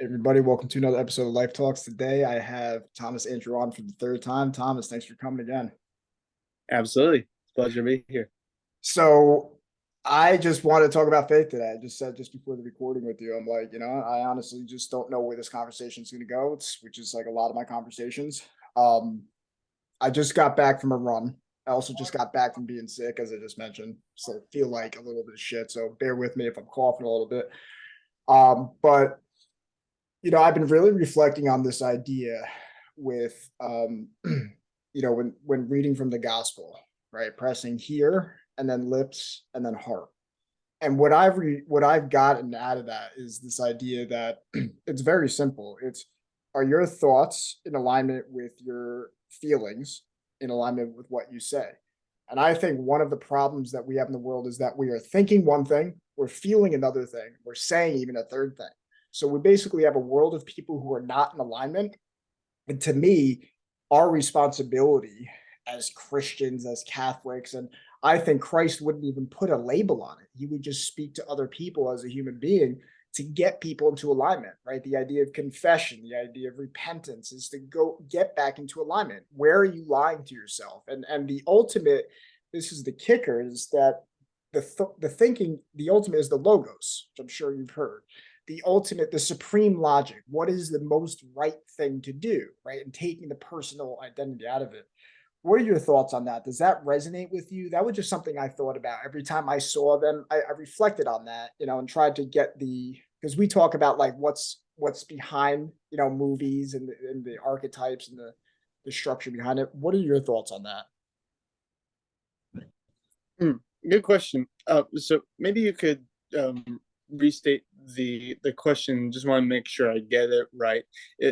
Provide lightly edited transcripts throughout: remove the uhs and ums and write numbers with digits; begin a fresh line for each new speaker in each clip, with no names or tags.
Everybody, welcome to another episode of Life Talks. Today, I have Thomas Andrew on for the third time. Thomas, thanks for coming again.
Absolutely. It's a pleasure to be here.
So, I just want to talk about faith today. I just said just before the recording with you, I'm like, I honestly just don't know where this conversation is going to go. Which is like a lot of my conversations. Um, I just got back from a run. I also just got back from being sick, as I just mentioned. So, I feel like a little bit of shit. So, bear with me if I'm coughing a little bit. But I've been really reflecting on this idea with, when reading from the gospel, right? Pressing here and then lips and then heart. And what I've gotten out of that is this idea that it's very simple. It's are your thoughts in alignment with your feelings, in alignment with what you say? And I think one of the problems that we have in the world is that we are thinking one thing, we're feeling another thing, we're saying even a third thing. So we basically have a world of people who are not in alignment. And to me, our responsibility as Christians, as Catholics, and I think Christ wouldn't even put a label on it. He would just speak to other people as a human being to get people into alignment, right? The idea of confession, the idea of repentance is to go get back into alignment. Where are you lying to yourself? And the ultimate, this is the kicker, is that the thinking, the ultimate is the logos, which I'm sure you've heard. The ultimate, the supreme logic. What is the most right thing to do, right? And taking the personal identity out of it. What are your thoughts on that? Does that resonate with you? That was just something I thought about every time I saw them. I reflected on that, and tried to get because we talk about like what's behind, movies and the archetypes and the structure behind it. What are your thoughts on that?
Good question. So maybe you could restate the question. Just want to make sure I get it right.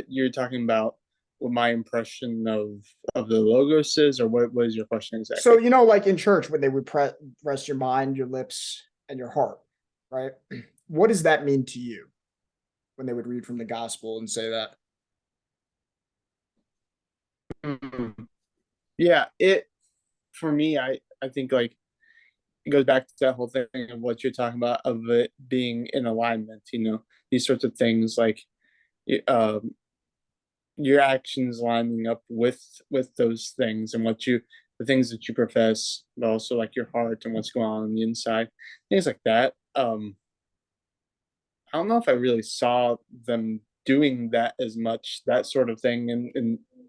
You're talking about what my impression of the logos is, or what is your question
So,
exactly?
like in church when they would press your mind, your lips, and your heart, right? What does that mean to you when they would read from the gospel and say that?
Mm. Yeah, it for me, I think like it goes back to that whole thing of what you're talking about of it being in alignment. These sorts of things like um, your actions lining up with those things and the things that you profess, but also like your heart and what's going on the inside, things like that. I don't know if I really saw them doing that as much, that sort of thing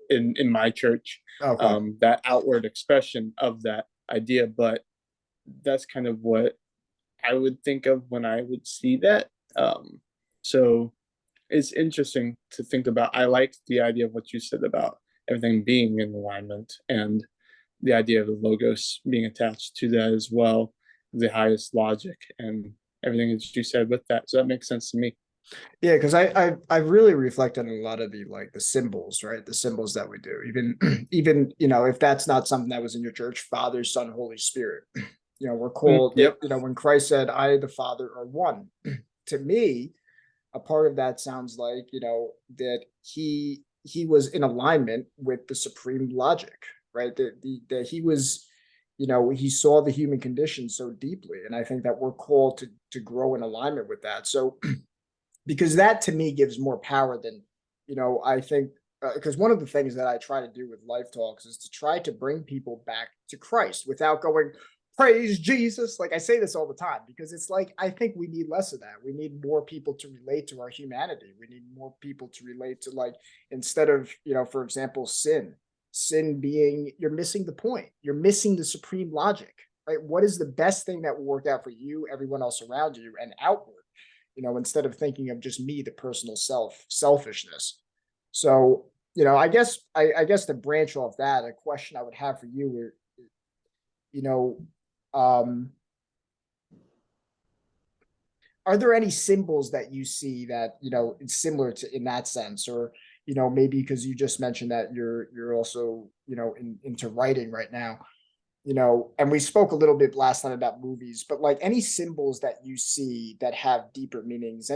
in my church,
Okay.
that outward expression of that idea. But that's kind of what I would think of when I would see that. So it's interesting to think about. I liked the idea of what you said about everything being in alignment and the idea of the logos being attached to that as well, the highest logic and everything that you said with that. So that makes sense to me.
Yeah, because I really reflect on a lot of the symbols, right? The symbols that we do. Even if that's not something that was in your church, Father, Son, Holy Spirit. We're called that,
Yep.
when Christ said, I, the Father, are one. To me, a part of that sounds like, that he was in alignment with the supreme logic, right? That he was, he saw the human condition so deeply. And I think that we're called to grow in alignment with that. So because that to me gives more power than, I think, because one of the things that I try to do with Life Talks is to try to bring people back to Christ without going, praise Jesus. Like I say this all the time because it's like, I think we need less of that. We need more people to relate to our humanity. We need more people to relate to, like, instead of, for example, sin being, you're missing the point. You're missing the supreme logic, right? What is the best thing that will work out for you, everyone else around you, and outward? Instead of thinking of just me, the personal selfishness. So, I guess to branch off that, a question I would have for you, you know, um, are there any symbols that you see that, it's similar to in that sense, or, maybe because you just mentioned that you're also, into writing right now, and we spoke a little bit last time about movies, but like any symbols that you see that have deeper meanings,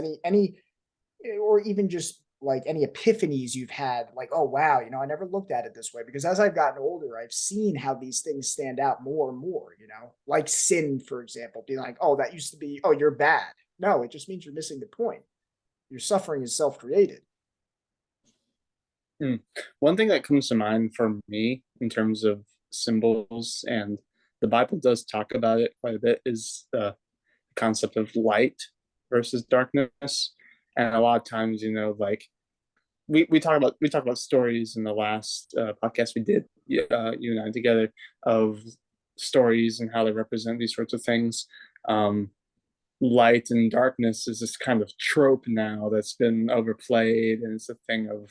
or even just like any epiphanies you've had, like, oh, wow, I never looked at it this way. Because as I've gotten older, I've seen how these things stand out more and more, like sin, for example, being like, oh, that used to be, oh, you're bad. No, it just means you're missing the point. Your suffering is self-created.
Hmm. One thing that comes to mind for me in terms of symbols, and the Bible does talk about it quite a bit, is the concept of light versus darkness. And a lot of times, like we talked about stories in the last podcast we did, you and I together, of stories and how they represent these sorts of things. Um, Light and darkness is this kind of trope now that's been overplayed, and it's a thing of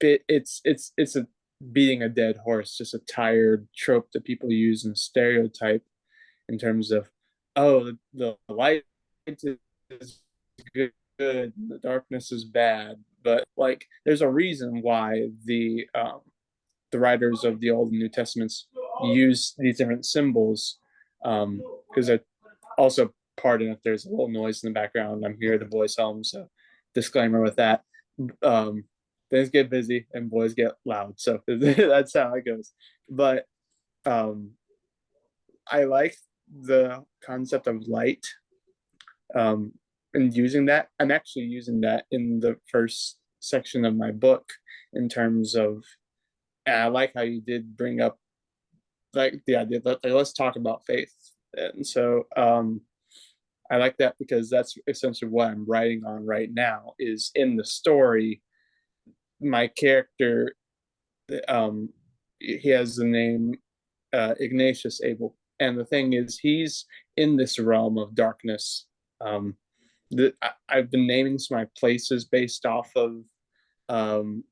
it's a beating a dead horse, just a tired trope that people use and stereotype in terms of, oh, the light is good, the darkness is bad. But like, there's a reason why the writers of the Old and New Testaments use these different symbols, because they're also, pardon if there's a little noise in the background. I'm here at the boys' home, so disclaimer with that. Um, Things get busy and boys get loud, so that's how it goes. But um, I like the concept of light, um, and using that. I'm actually using that in the first section of my book in terms of. And I like how you did bring up like the idea that, like, let's talk about faith. And so I like that because that's essentially what I'm writing on right now. Is in the story, my character, um, he has the name Ignatius Abel, and the thing is, he's in this realm of darkness. Um, I've been naming some of my places based off of um,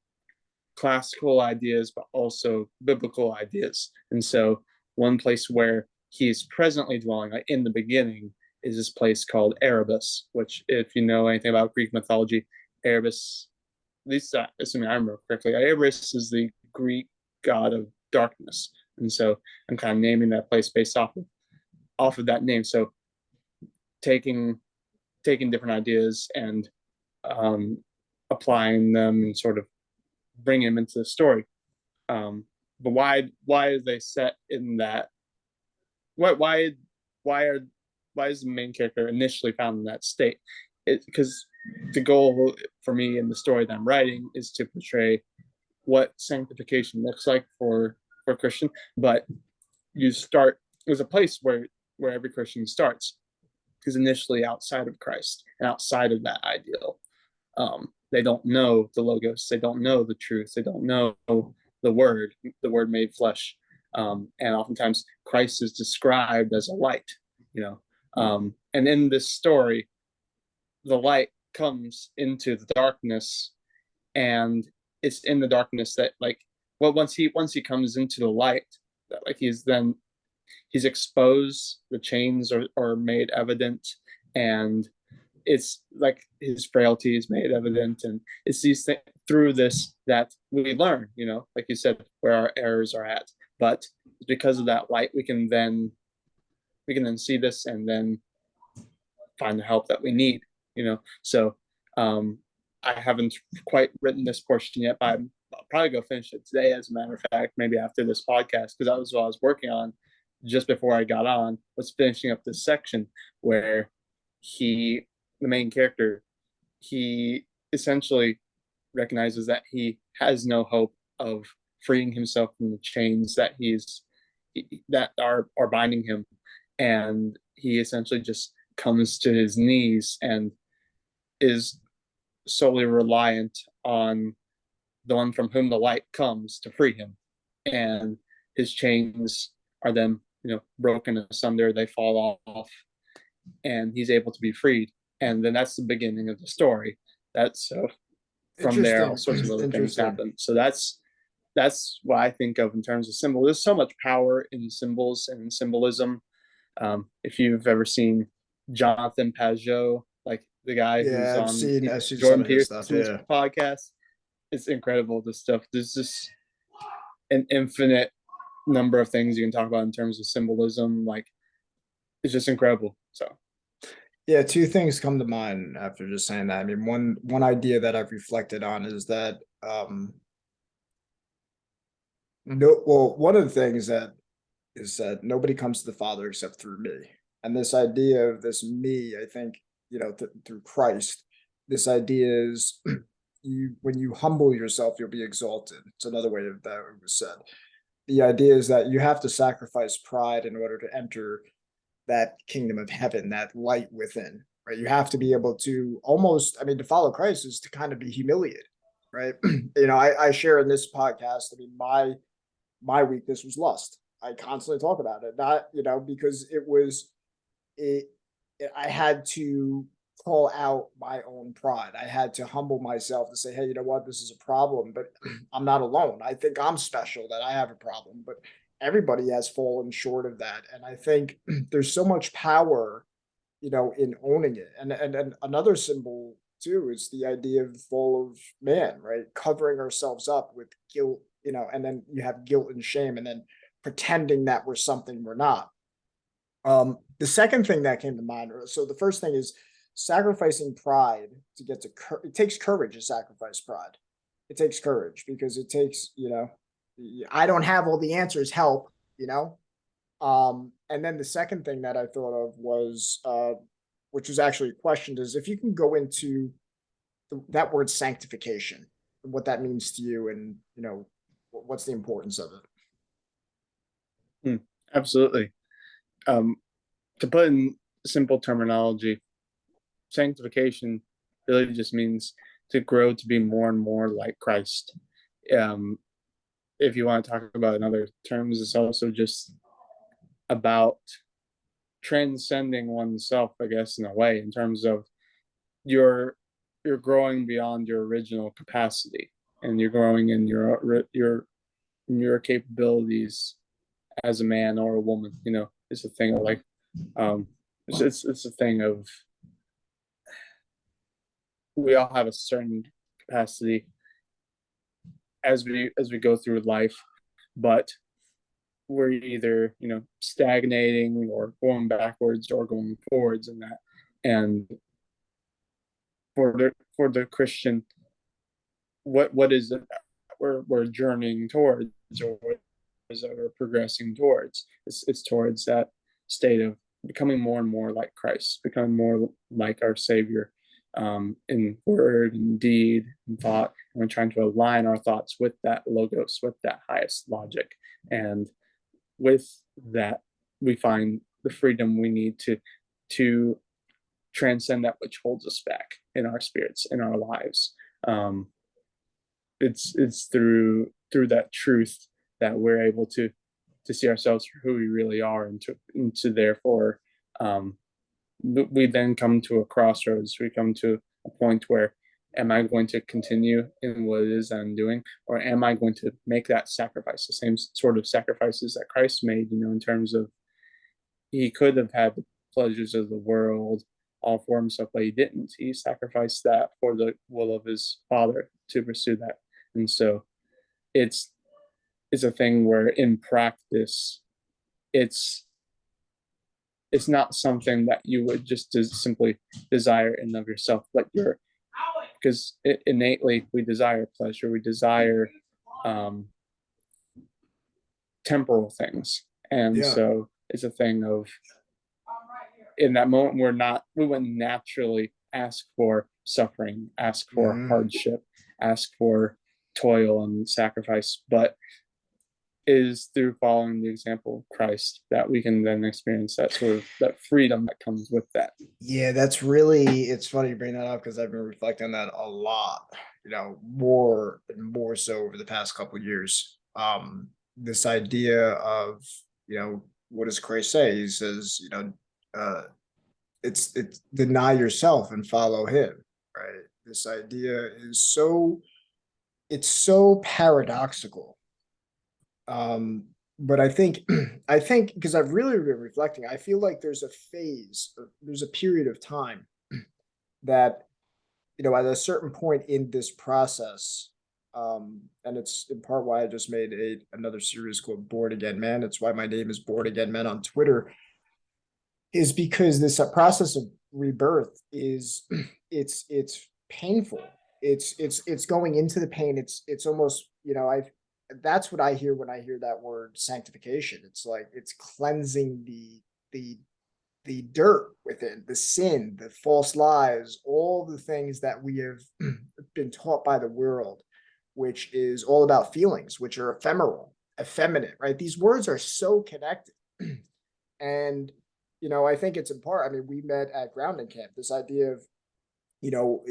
classical ideas, but also biblical ideas. And so, one place where he's presently dwelling, like in the beginning, is this place called Erebus, which, if you know anything about Greek mythology, Erebus, at least assuming I remember correctly, Erebus is the Greek god of darkness. And so, I'm kind of naming that place based off of that name. So, taking different ideas and um, applying them and sort of bringing them into the story. But why are they set in that? Why why are why is the main character initially found in that state? Because the goal for me in the story that I'm writing is to portray what sanctification looks like for a Christian. But you start, there's a place where every Christian starts, is initially outside of Christ and outside of that ideal. They don't know the logos, they don't know the truth, they don't know the word made flesh. And oftentimes Christ is described as a light, you know. And in this story, the light comes into the darkness, and it's in the darkness that, like, well, once he comes into the light, that, like, he's exposed, the chains are made evident, and it's like his frailty is made evident, and it's these things through this that we learn, like you said, where our errors are at. But because of that light, we can then see this and then find the help that we need. So I haven't quite written this portion yet, but I'll probably go finish it today, as a matter of fact, maybe after this podcast, because that was what I was working on just before I got on, was finishing up this section where the main character, he essentially recognizes that he has no hope of freeing himself from the chains that are binding him, and he essentially just comes to his knees and is solely reliant on the one from whom the light comes to free him. And his chains are then, broken asunder, they fall off, and he's able to be freed. And then that's the beginning of the story. That's from there, all
Interesting.
sorts of other things
Interesting.
happen. So that's what I think of in terms of symbol. There's so much power in symbols and symbolism. If you've ever seen Jonathan Pajot, like the guy who's
Yeah,
on
I've seen some
Jordan
of his stuff.
Peterson's
Yeah.
podcast, it's incredible. This stuff. There's just an infinite number of things you can talk about in terms of symbolism. Like, it's just incredible. So
Yeah, two things come to mind after just saying that. I mean, one idea that I've reflected on is that no, well, one of the things that is that nobody comes to the Father except through me. And this idea of this me, I think, through Christ this idea is you when you humble yourself, you'll be exalted. It's another way of that it was said. The idea is that you have to sacrifice pride in order to enter that kingdom of heaven, that light within, right? You have to be able to almost, I mean, to follow Christ is to kind of be humiliated, right? I share in this podcast, I mean, my weakness was lust. I constantly talk about it, not, because it, I had to call out my own pride. I had to humble myself to say, hey, you know what, this is a problem, but I'm not alone. I think I'm special that I have a problem, but everybody has fallen short of that. And I think there's so much power, in owning it. And another symbol too is the idea of the fall of man, right? Covering ourselves up with guilt, and then you have guilt and shame, and then pretending that we're something we're not. The second thing that came to mind, so the first thing is sacrificing pride to get to it takes courage to sacrifice pride. It takes courage because it takes, I don't have all the answers, help, and then the second thing that I thought of was which was actually questioned is if you can go into that word sanctification, what that means to you, and what's the importance of it.
Absolutely. Um, to put in simple terminology, sanctification really just means to grow to be more and more like Christ. Um, if you want to talk about in other terms, it's also just about transcending oneself, I guess, in a way, in terms of you're you're growing beyond your original capacity, and you're growing in your capabilities as a man or a woman. It's a thing of like, it's a thing of we all have a certain capacity as we go through life, but we're either stagnating or going backwards or going forwards in that. And for the Christian, what is it we're journeying towards, or what is it we're progressing towards? It's towards that state of becoming more and more like Christ, becoming more like our Savior, in word and deed and thought. And we're trying to align our thoughts with that logos, with that highest logic, and with that we find the freedom we need to transcend that which holds us back in our spirits, in our lives. It's through that truth that we're able to see ourselves for who we really are, and to therefore, we then come to a crossroads. We come to a point where, am I going to continue in what it is that I'm doing, or am I going to make that sacrifice, the same sort of sacrifices that Christ made, in terms of he could have had the pleasures of the world all for himself, but he didn't. He sacrificed that for the will of his Father to pursue that. And so it's it's a thing where in practice it's it's not something that you would just simply desire in of yourself, but you're because innately we desire pleasure, we desire um, temporal things, and
Yeah.
so it's a thing of in that moment we wouldn't naturally ask for suffering, ask for
Mhm.
hardship, ask for toil and sacrifice, but it is through following the example of Christ that we can then experience that sort of that freedom that comes with that.
Yeah, that's really, it's funny you bring that up because I've been reflecting on that a lot, more and more so over the past couple of years. This idea of, what does Christ say? He says, uh it's deny yourself and follow him, right? This idea is it's so paradoxical. Um, but I think I think because I've really been reflecting, I feel like there's a phase, there's a period of time that at a certain point in this process, and it's in part why I just made another series called Bored Again Man. It's why my name is Bored Again Man on Twitter, is because this process of rebirth is it's painful. It's going into the pain. It's almost, I that's what I hear when I hear that word sanctification. It's like it's cleansing the the dirt within, the sin, the false lies, all the things that we have been taught by the world, which is all about feelings, which are ephemeral, effeminate, right? These words are so connected. And, I think it's in part, I mean, we met at grounding camp, this idea of, you know,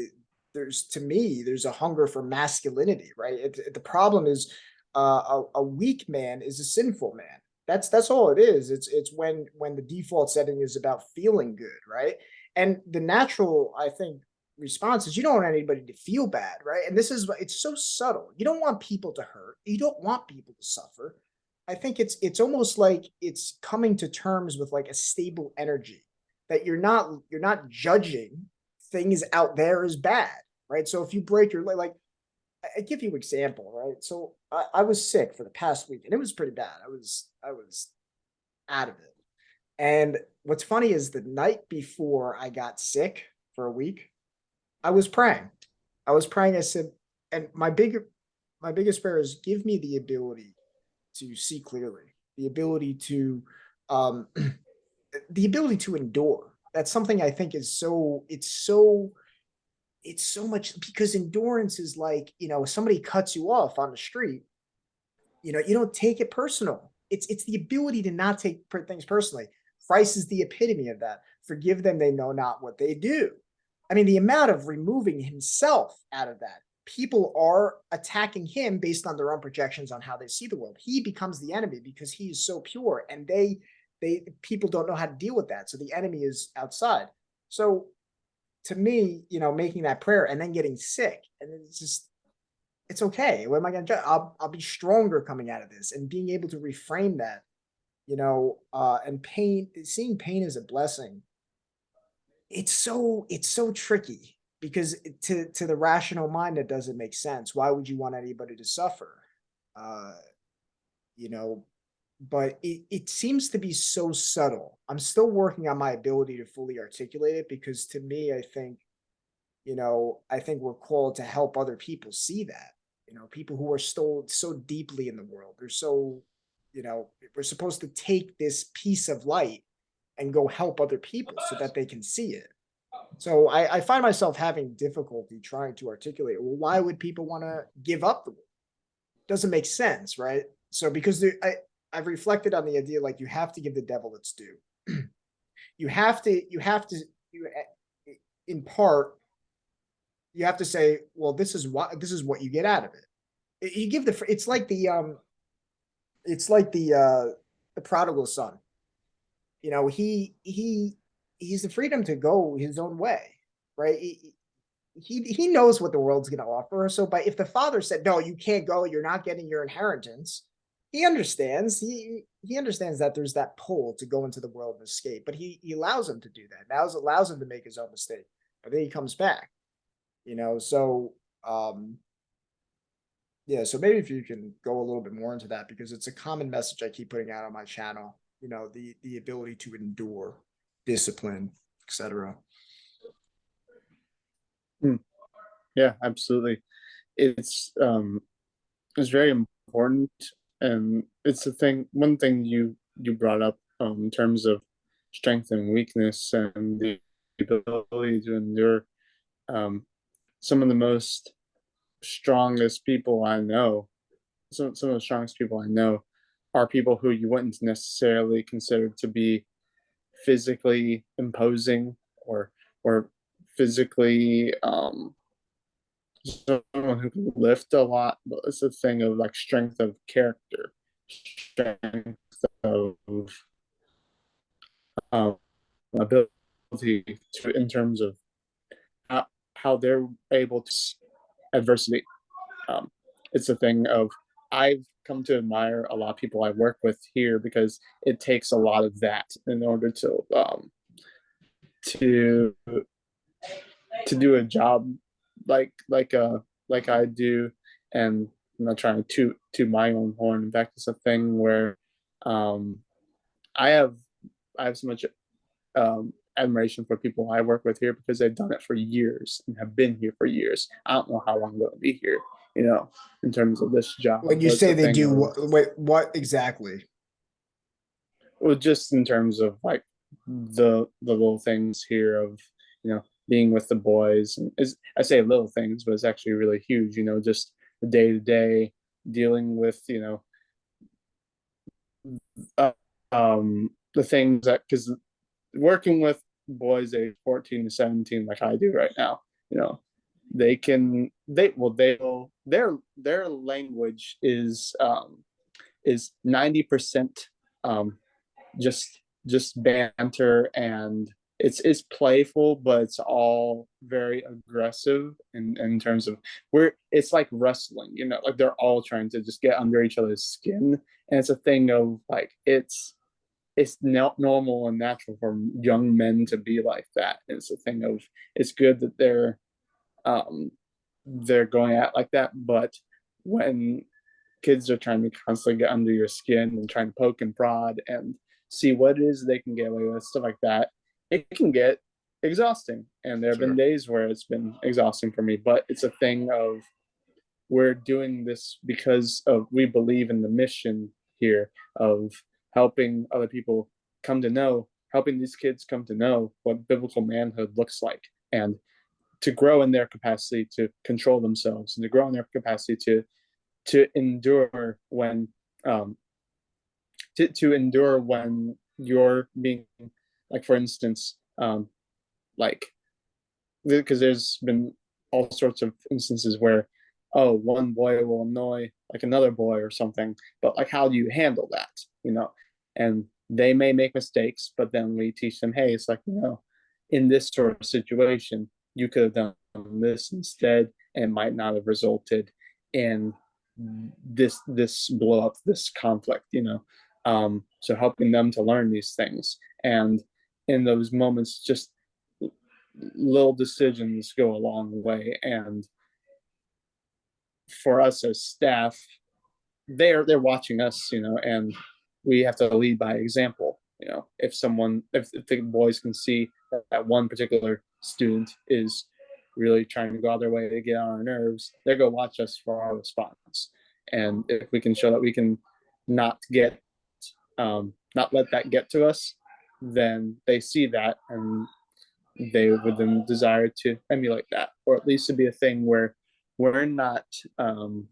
to me, there's a hunger for masculinity, right? The problem is a weak man is a sinful man. That's all it is. It's when the default setting is about feeling good, right? And the natural, I think, response is you don't want anybody to feel bad, right? And it's so subtle. You don't want people to hurt. You don't want people to suffer. I think it's almost like it's coming to terms with like a stable energy that you're not judging things out there as bad, right? So if you break your leg, like I give you an example, right? So I was sick for the past week and it was pretty bad. I was out of it. And what's funny is the night before I got sick for a week, I was praying. I was praying. I said, and my biggest prayer is give me the ability to see clearly, the ability to um the ability to endure. That's something I think is it's so much because endurance is like, somebody cuts you off on the street, you don't take it personal. It's the ability to not take things personally. Christ is the epitome of that. Forgive them, they know not what they do. I mean, the amount of removing himself out of that. People are attacking him based on their own projections on how they see the world. He becomes the enemy because he is so pure, and they people don't know how to deal with that. So the enemy is outside. So to me, making that prayer and then getting sick, and it's okay. What am I going to do? I'll be stronger coming out of this, and being able to reframe that, and seeing pain as a blessing. It's so tricky because to the rational mind, that doesn't make sense. Why would you want anybody to suffer? Uh, you know, but it seems to be so subtle. I'm still working on my ability to fully articulate it because to me, I think we're called to help other people see that. People who are still so deeply in the world. They're so, we're supposed to take this piece of light and go help other people so that they can see it. So I find myself having difficulty trying to articulate, well, why would people want to give up the world? Doesn't make sense, right? So because I've reflected on the idea like you have to give the devil its due. You in part you have to say, well, this is what you get out of it. You give it's like the prodigal son. He's the freedom to go his own way, right? He knows what the world's going to offer. So, but if the father said, "No, you can't go. You're not getting your inheritance," he understands. He understands that there's that pull to go into the world and escape, but he allows him to do that. Now allows him to make his own mistake, but then he comes back. So yeah. So maybe if you can go a little bit more into that because it's a common message I keep putting out on my channel. The ability to endure, discipline, etc.
Mm, yeah, absolutely. It's um it's very important, and it's the thing. One thing you brought up in terms of strength and weakness and the ability to endure. Um, some of the most strongest people I know, some of the strongest people I know, are people who you wouldn't necessarily consider to be physically imposing or physically someone who can lift a lot, but it's a thing of like strength of character, strength of um, ability to, in terms of how, how they're able to adversity. Um, it's a thing of I've come to admire a lot of people I work with here because it takes a lot of that in order to to do a job like I do, and I'm not trying to my own horn. In fact, it's a thing where um, I have I have so much admiration for people I work with here because they've done it for years and have been here for years. I don't know how long they'll be here, in terms of this job,
When you
but it's
say
a
they
thing
do,
of
wait, what exactly?
well, just in terms of like the little things here of, being with the boys, and is I say little things, but it's actually really huge. Just the day to day dealing with, uh, the things that, because working with boys age 14 to 17 like I do right now, you know, their language is 90% um just banter, and it's playful, but it's all very aggressive in terms of where it's like wrestling, like they're all trying to just get under each other's skin. And it's a thing of like it's not normal and natural for young men to be like that. It's a thing of it's good that um they're going at like that, but when kids are trying to constantly get under your skin and trying to poke and prod and see what it is they can get away with, stuff like that, it can get exhausting. And there have been
Sure.
days where it's been exhausting for me, but it's a thing of we're doing this because of we believe in the mission here of helping other people come to know, helping these kids come to know what biblical manhood looks like, and to grow in their capacity to control themselves, and to grow in their capacity to endure when um to endure when you're being, like, for instance, like, because there's been all sorts of instances where, oh, one boy will annoy like another boy or something, but like how do you handle that, and they may make mistakes, but then we teach them, hey, it's like, in this sort of situation you could have done this instead, and it might not have resulted in this blow up, this conflict, so helping them to learn these things. And in those moments, just little decisions go a long way. And for us as staff, they're watching us, and we have to lead by example. If the boys can see that one particular student is really trying to go out their way to get on our nerves, they go watch us for our response. And if we can show that we can not get not let that get to us, then they see that, and they would then desire to emulate that, or at least to be a thing where we're not um,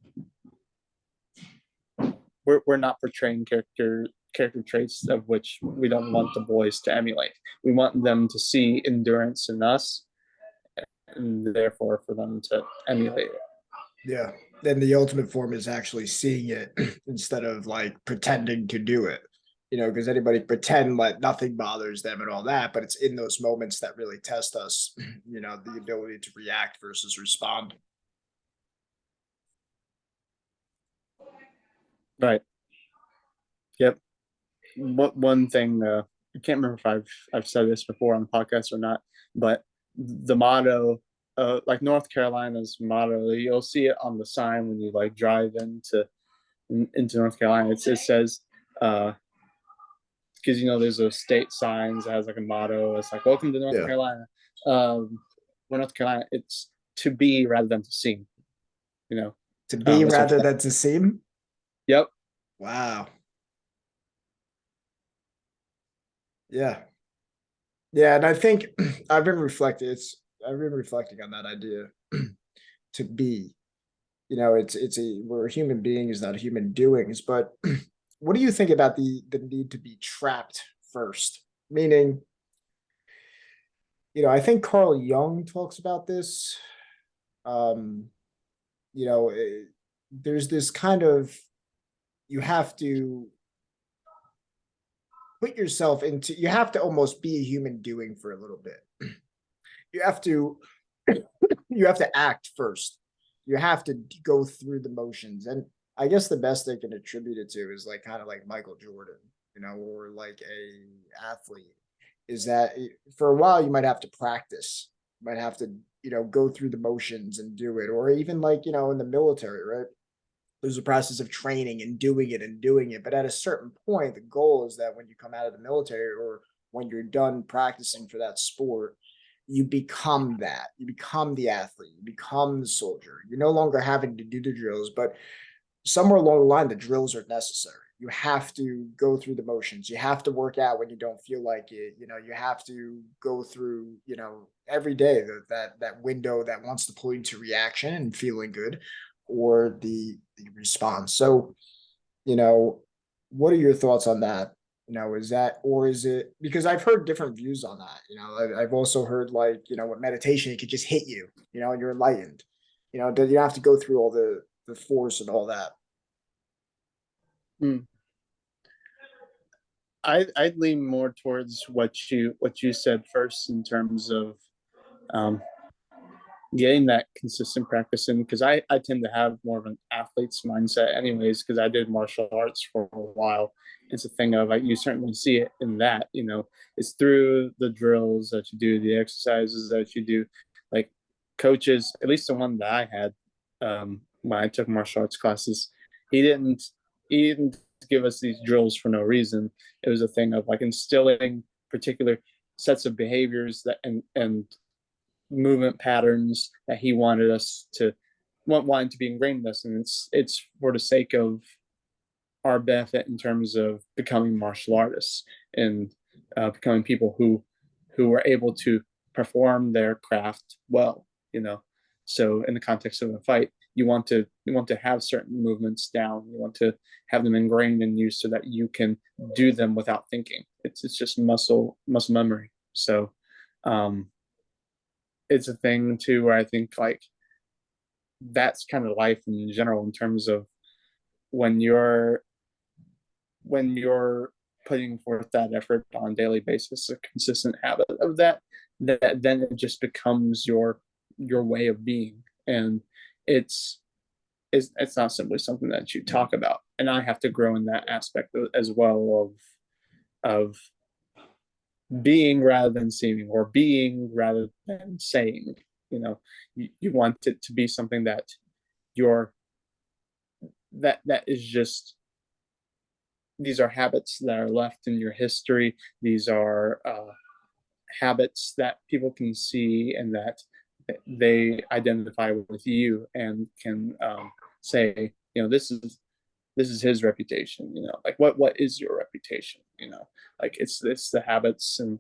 we're not portraying character traits of which we don't want the boys to emulate. We want them to see endurance in us, and therefore for them to emulate it.
Yeah. Then the ultimate form is actually seeing it instead of like pretending to do it. Because anybody pretend like nothing bothers them and all that, but it's in those moments that really test us, the ability to react versus respond.
Right. Yep. What one thing, I can't remember if I've said this before on the podcast or not, but the motto, like North Carolina's motto, you'll see it on the sign when you like drive into North Carolina. It says, because there's those state signs that has like a motto. It's like "Welcome to North
Yeah.
Carolina." For North Carolina, it's to be rather than to seem. You know,
To be
it's a,
rather than to seem.
yep.
Wow. Yeah. Yeah. And I think I've been reflecting on that idea to be. We're human beings, not human doings. But what do you think about the need to be trapped first? Meaning, I think Carl Jung talks about this. Um, you know, eh, there's this kind of you have to put yourself into you have to almost be a human doing for a little bit. You have to you have to act first. You have to go through the motions. And I guess the best they can attribute it to is like kind of like Michael Jordan, or like a athlete, is that for a while you might have to practice. You might have to, go through the motions and do it. Or even like, in the military, right? There's a process of training and doing it and doing it. But at a certain point, the goal is that when you come out of the military or when you're done practicing for that sport, you become that. You become the athlete. You become the soldier. You're no longer having to do the drills, but somewhere along the line, the drills are necessary. You have to go through the motions. You have to work out when you don't feel like it. You have to go through, every day that window that wants to pull you to reaction and feeling good, or the response. So, you know, what are your thoughts on that? Is that, or is it, because I've heard different views on that. I've also heard, like, with meditation, it could just hit you, and you're enlightened. You don't have to go through all the force and all that.
Hmm. I'd lean more towards what you said first in terms of um, getting that consistent practice in, because I tend to have more of an athlete's mindset anyways, because I did martial arts for a while. It's a thing of, like, you certainly see it in that, it's through the drills that you do, the exercises that you do. Like, coaches, at least the one that I had, when I took martial arts classes, he didn't he didn't give us these drills for no reason. It was a thing of, like, instilling particular sets of behaviors that and movement patterns that he wanted us to wanted to be ingrained in us, and it's for the sake of our benefit in terms of becoming martial artists and becoming people who were able to perform their craft well. So in the context of a fight, you want to have certain movements down. You want to have them ingrained in you so that you can do them without thinking. It's just muscle memory. So um, it's a thing too where I think, like, that's kind of life in general, in terms of when you're when you're putting forth that effort on a daily basis, a consistent habit of that then it just becomes your way of being. And it's it's not simply something that you talk about. And I have to grow in that aspect as well, of being rather than seeming, or being rather than saying. You want it to be something that you're that is just, these are habits that are left in your history. These are habits that people can see, and that they identify with you and can say, this is his reputation. Like, what is your reputation? Like, it's the habits, and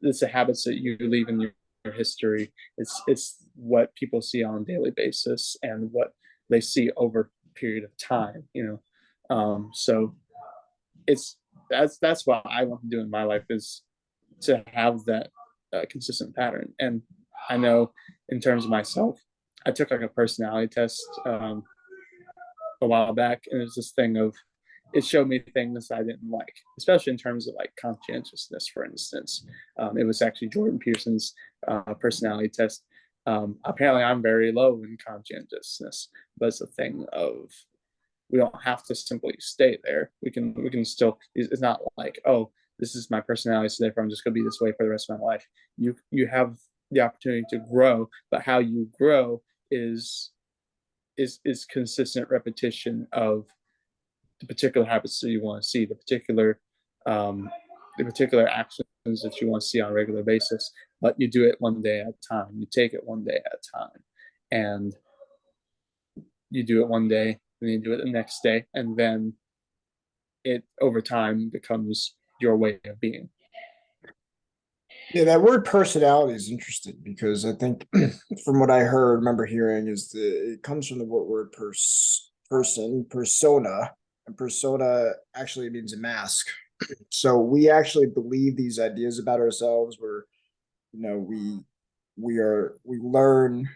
it's the habits that you leave in your history. It's what people see on a daily basis, and what they see over a period of time. So it's that's what I want to do in my life, is to have that consistent pattern. And I know, in terms of myself, I took, like, a personality test a while back, and it was this thing of, it showed me things I didn't like, especially in terms of, like, conscientiousness, for instance. It was actually Jordan Peterson's personality test. Apparently, I'm very low in conscientiousness, but it's a thing of, we don't have to simply stay there. We can still. It's not like, oh, this is my personality, so therefore I'm just going to be this way for the rest of my life. You have the opportunity to grow, but how you grow is consistent repetition of the particular habits that you want to see, um, the particular actions that you want to see on a regular basis. But you do it one day at a time. You take it one day at a time, and you do it one day, and you do it the next day, and then it over time becomes your way of being.
Yeah, that word personality is interesting, because I think from what I remember hearing, is it comes from the word person, persona, and persona actually means a mask. So we actually believe these ideas about ourselves, where, we learn,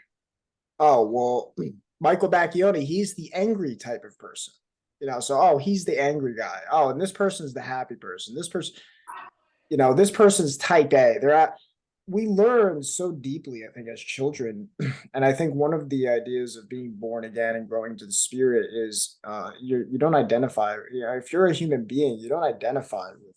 oh, well, Michael Bacchione, he's the angry type of person. So, oh, he's the angry guy. Oh, and this person's the happy person. This person's type A. We learn so deeply, I think, as children. And I think one of the ideas of being born again and growing to the spirit is, you don't identify. If you're a human being, you don't identify with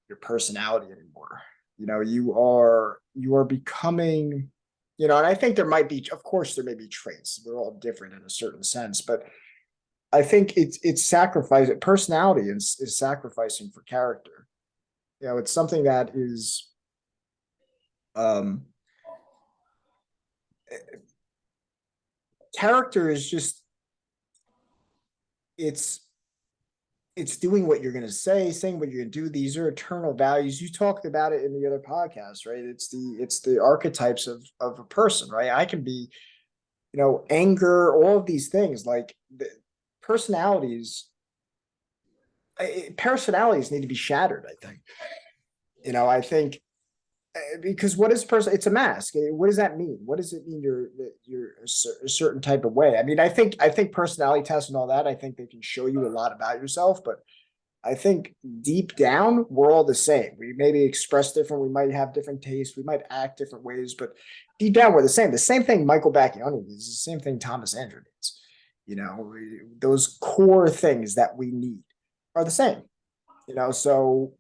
your personality anymore. You are becoming, and I think there might be, of course, there may be traits. We're all different in a certain sense, but I think it's sacrifice. Personality is sacrificing for character. It's something that is, um character is just, it's it's doing what you're going to say, saying what you're going to do. These are eternal values. You talked about it in the other podcast, right? It's the archetypes of a person, right? I can be, anger, all of these things, like the personalities. Personalities need to be shattered. I think. I think because what is person? It's a mask. What does that mean? What does it mean? You're a certain type of way. I mean, I think personality tests and all that. I think they can show you a lot about yourself, but I think deep down, we're all the same. We maybe express different. We might have different tastes. We might act different ways, but deep down, we're the same. The same thing Michael Bacchioni is the same thing Thomas Andrew needs. Those core things that we need are the same. So,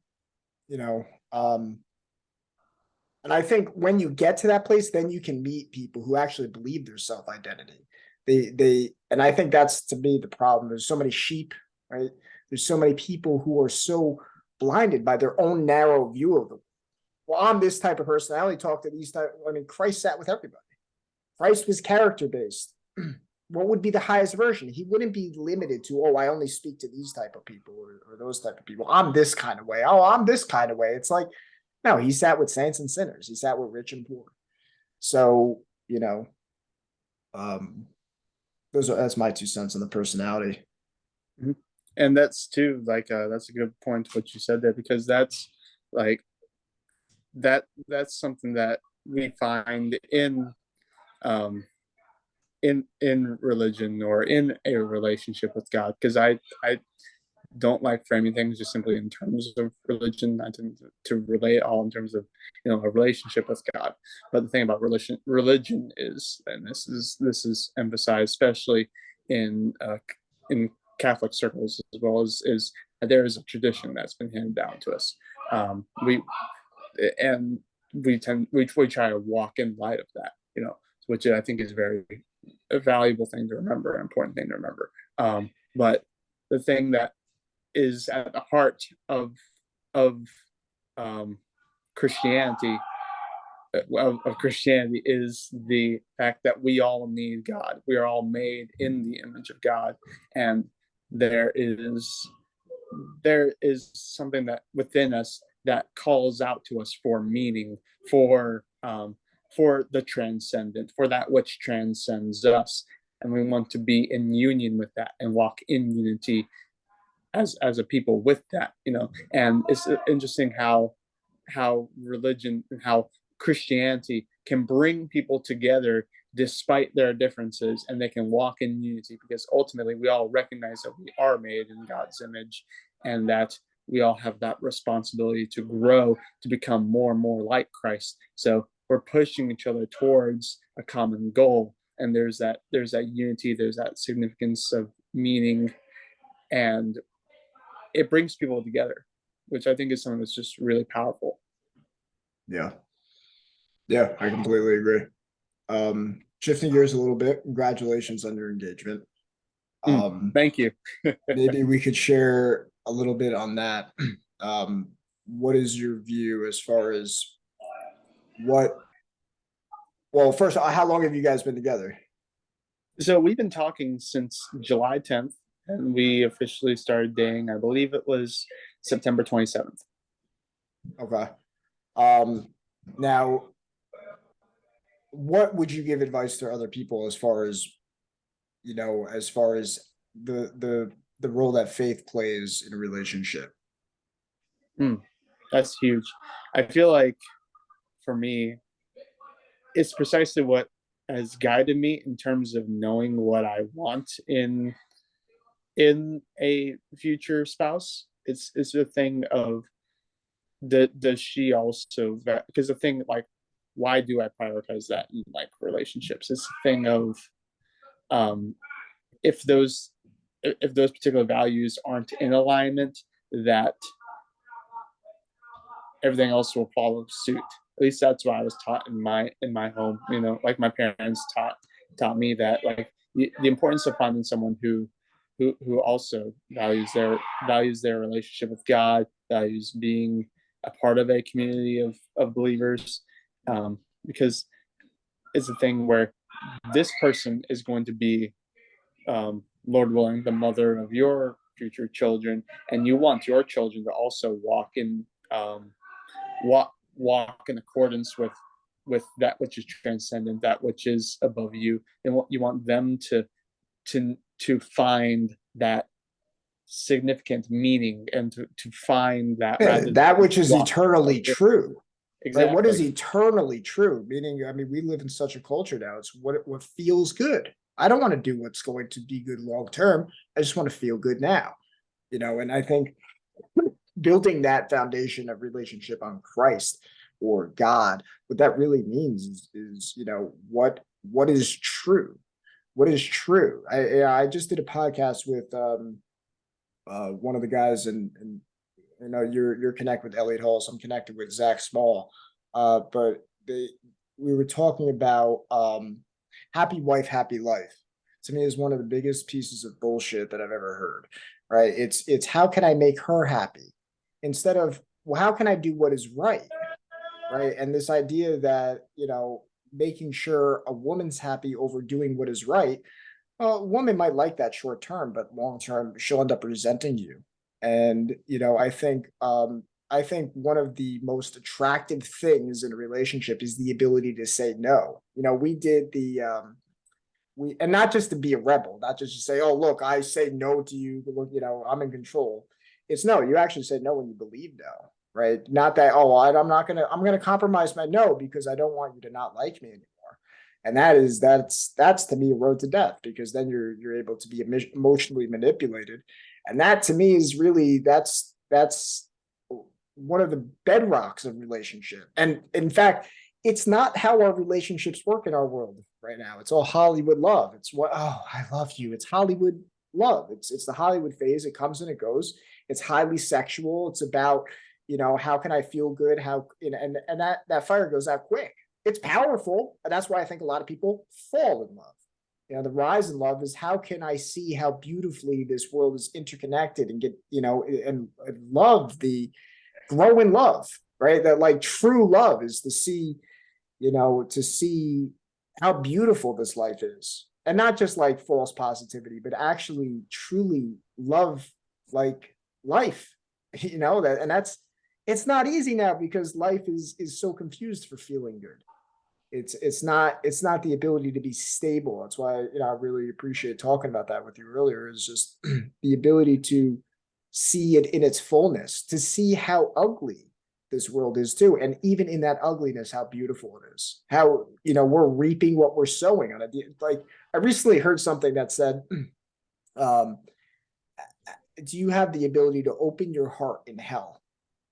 you know, um, and I think when you get to that place, then you can meet people who actually believe their self identity. And I think that's to me the problem. There's so many sheep, right? There's so many people who are so blinded by their own narrow view of them. Well, I'm this type of personality. Talk to these type. I mean, Christ sat with everybody. Christ was character based. What would be the highest version? He wouldn't be limited to, oh, I only speak to these type of people or those type of people. I'm this kind of way. Oh, I'm this kind of way. It's like, no, he sat with saints and sinners. He sat with rich and poor. So, um, that's my 2 cents on the personality.
Mhm. And that's too like that's a good point what you said there, because that's like that's something that we find um in religion or in a relationship with God, because I don't like framing things just simply in terms of religion. I tend to relate it all in terms of a relationship with God. But the thing about religion is, and this is emphasized especially in Catholic circles as well, is there is a tradition that's been handed down to us. We and we try to walk in light of that, which I think is very a valuable thing to remember, an important thing to remember. But the thing that is at the heart of um, Christianity of Christianity is the fact that we all need God. We are all made in the image of God, and there is there is something that within us that calls out to us for meaning, for the transcendent, for that which transcends us, and we want to be in union with that and walk in unity as a people with that. And it's interesting how religion and how Christianity can bring people together despite their differences, and they can walk in unity because ultimately we all recognize that we are made in God's image, and that we all have that responsibility to grow to become more and more like Christ. So we're pushing each other towards a common goal, and there's that unity, there's that significance of meaning, and it brings people together, which I think is something that's just really powerful.
Yeah. Yeah, I completely agree. Shifting gears a little bit, congratulations on your engagement. Um,
Thank you.
maybe we could share a little bit on that. What is your view as far as what? Well, first, how long have you guys been together?
So we've been talking since July 10th, and we officially started dating, I believe it was September 27th.
Okay. Um, now, what would you give advice to other people as far as the role that faith plays in a relationship?
Hmm, that's huge. I feel like for me, it's precisely what has guided me in terms of knowing what I want in a future spouse. It's a thing of does she also, because the thing like, why do I prioritize that in like relationships? It's a thing of um if those particular values aren't in alignment, that everything else will follow suit. At least that's what I was taught in my home. Like my parents taught me that, like, the importance of finding someone who also values their relationship with God, values being a part of a community of believers, because it's a thing where this person is going to be Lord willing, the mother of your future children, and you want your children to also walk in accordance with that which is transcendent, that which is above you, and what you want them to find that significant meaning, and to find that rather
That
than
which is
walk
eternally true, right? What is
exactly.
eternally true? Meaning, I mean, we live in such a culture now. It's what feels good. I don't want to do what's going to be good long term. I just want to feel good now, and I think building that foundation of relationship on Christ or God, what that really means is what is true. What is true? I just did a podcast with one of the guys, and you're connected with Elliot Hall, so I'm connected with Zach Small. But we were talking about happy wife, happy life. To me, is one of the biggest pieces of bullshit that I've ever heard. Right? It's how can I make her happy instead of, well, how can I do what is right? Right? And this idea that making sure a woman's happy over doing what is right, a woman might like that short term, but long term, she'll end up resenting you. And I think one of the most attractive things in a relationship is the ability to say no. We did the we and not just to be a rebel, not just to say, oh look, I say no to you, look, I'm in control. It's no, you actually say no when you believe no, right? Not that, oh, I'm gonna compromise my no because I don't want you to not like me anymore. And that's to me a road to death, because then you're able to be emotionally manipulated. And that to me is really that's one of the bedrocks of relationship. And in fact, it's not how our relationships work in our world right now. It's all Hollywood love. It's what, oh, I love you. It's Hollywood love. It's the Hollywood phase. It comes and it goes. It's highly sexual. It's about, how can I feel good? How, and that fire goes out quick. It's powerful. And that's why I think a lot of people fall in love. The rise in love is, how can I see how beautifully this world is interconnected and get, and love grow in love, right? That like true love is to see how beautiful this life is. And not just like false positivity, but actually truly love like life, that, and it's not easy now because life is so confused for feeling good. It's not the ability to be stable. That's why, I really appreciate talking about that with you earlier, is just the ability to see it in its fullness, to see how ugly this world is too. And even in that ugliness, how beautiful it is. How, we're reaping what we're sowing on it. Like, I recently heard something that said, um, do you have the ability to open your heart in hell?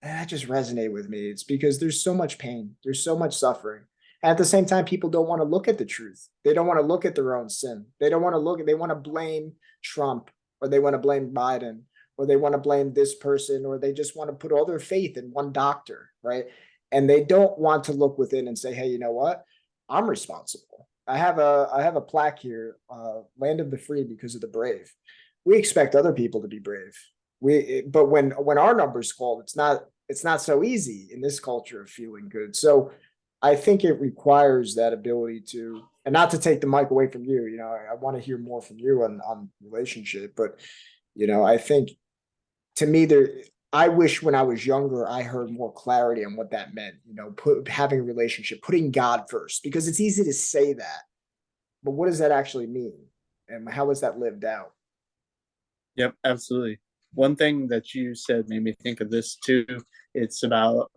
And that just resonated with me. It's because there's so much pain, there's so much suffering. And at the same time, people don't want to look at the truth. They don't want to look at their own sin. They don't want to they want to blame Trump, or they want to blame Biden, or they want to blame this person, or they just want to put all their faith in one doctor, right? And they don't want to look within and say, hey, you know what? I'm responsible. I have a plaque here, land of the free because of the brave. We expect other people to be brave. But when our numbers called, it's not so easy in this culture of feeling good. So I think it requires that ability to, and not to take the mic away from you, I want to hear more from you on relationship, but I think, to me, I wish when I was younger, I heard more clarity on what that meant, having a relationship, putting God first, because it's easy to say that, but what does that actually mean? And how is that lived out?
Yep, absolutely. One thing that you said made me think of this too. It's about,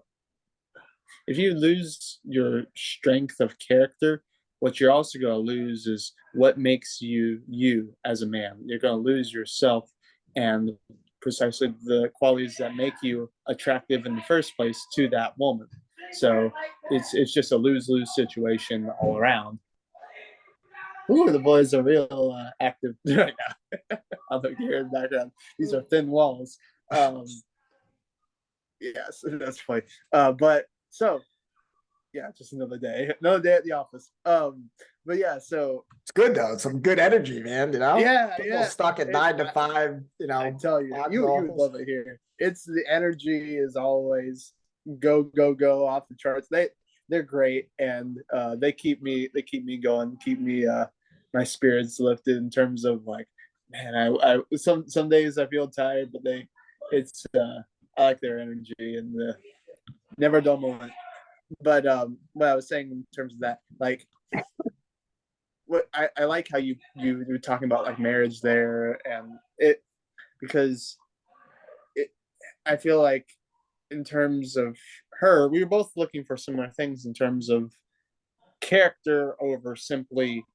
if you lose your strength of character, what you're also going to lose is what makes you you as a man. You're going to lose yourself, and precisely the qualities that make you attractive in the first place to that woman. So it's just a lose-lose situation all around. Ooh, the boys are real active right now. I'm here in the background. These are thin walls. Um, yes, that's funny. But so yeah, just another day at the office. But yeah, so
It's good though. It's some good energy, man.
yeah,
People
yeah.
stuck at 9 to 5.
I tell you,
Out in the
you would
office.
love it here. It's the energy is always go go go off the charts. They're great, and they keep me going, keep me my spirits lifted in terms of like man, some days I feel tired, but it's I like their energy and the never dull moment. But what I was saying in terms of that, like what I like how you were talking about like marriage there and it because it I feel like in terms of her, we were both looking for similar things in terms of character over simply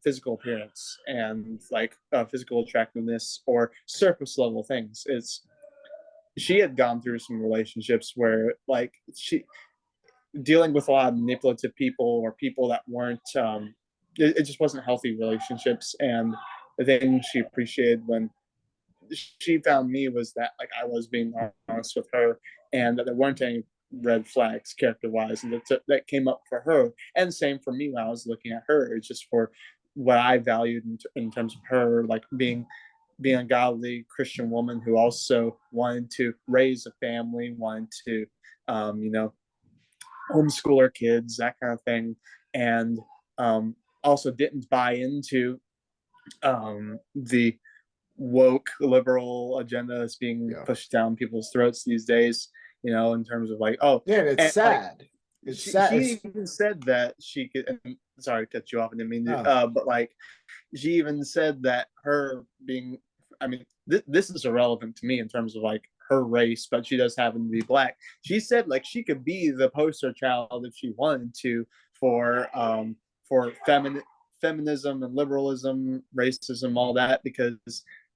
physical appearance and like physical attractiveness or surface level things. It's she had gone through some relationships where like she dealing with a lot of manipulative people or people that weren't it just wasn't healthy relationships. And the thing she appreciated when she found me was that like I was being honest with her and that there weren't any red flags character wise and that came up for her and same for me when I was looking at her. It's just for what I valued in terms of her like being a godly Christian woman who also wanted to raise a family, wanted to you know homeschool her kids, that kind of thing, and also didn't buy into the woke liberal agenda that's being
Yeah.
pushed down people's throats these days. You know, in terms of like, oh,
Yeah, and it's
and like
sad. It's sad.
she
It's
even said that she could. And sorry to cut you off, I didn't mean to.
no.
But like, she even said that her being, I mean, this is irrelevant to me in terms of like her race, but she does happen to be black. She said like she could be the poster child if she wanted to for feminism and liberalism, racism, all that, because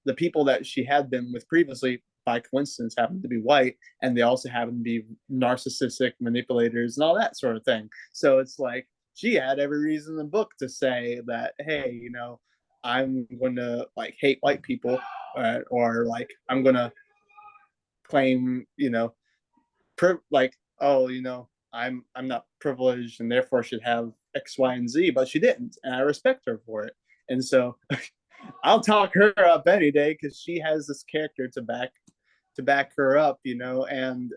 the people that she had been with previously by coincidence happened to be white and they also happen to be narcissistic manipulators and all that sort of thing. So it's like she had every reason in the book to say that, hey, you know, I'm going to like hate white people, or like I'm going to claim, you know, like, oh, you know, I'm not privileged and therefore should have X, Y, and Z, but she didn't, and I respect her for it. And so I'll talk her up any day because she has this character to back her up, you know, and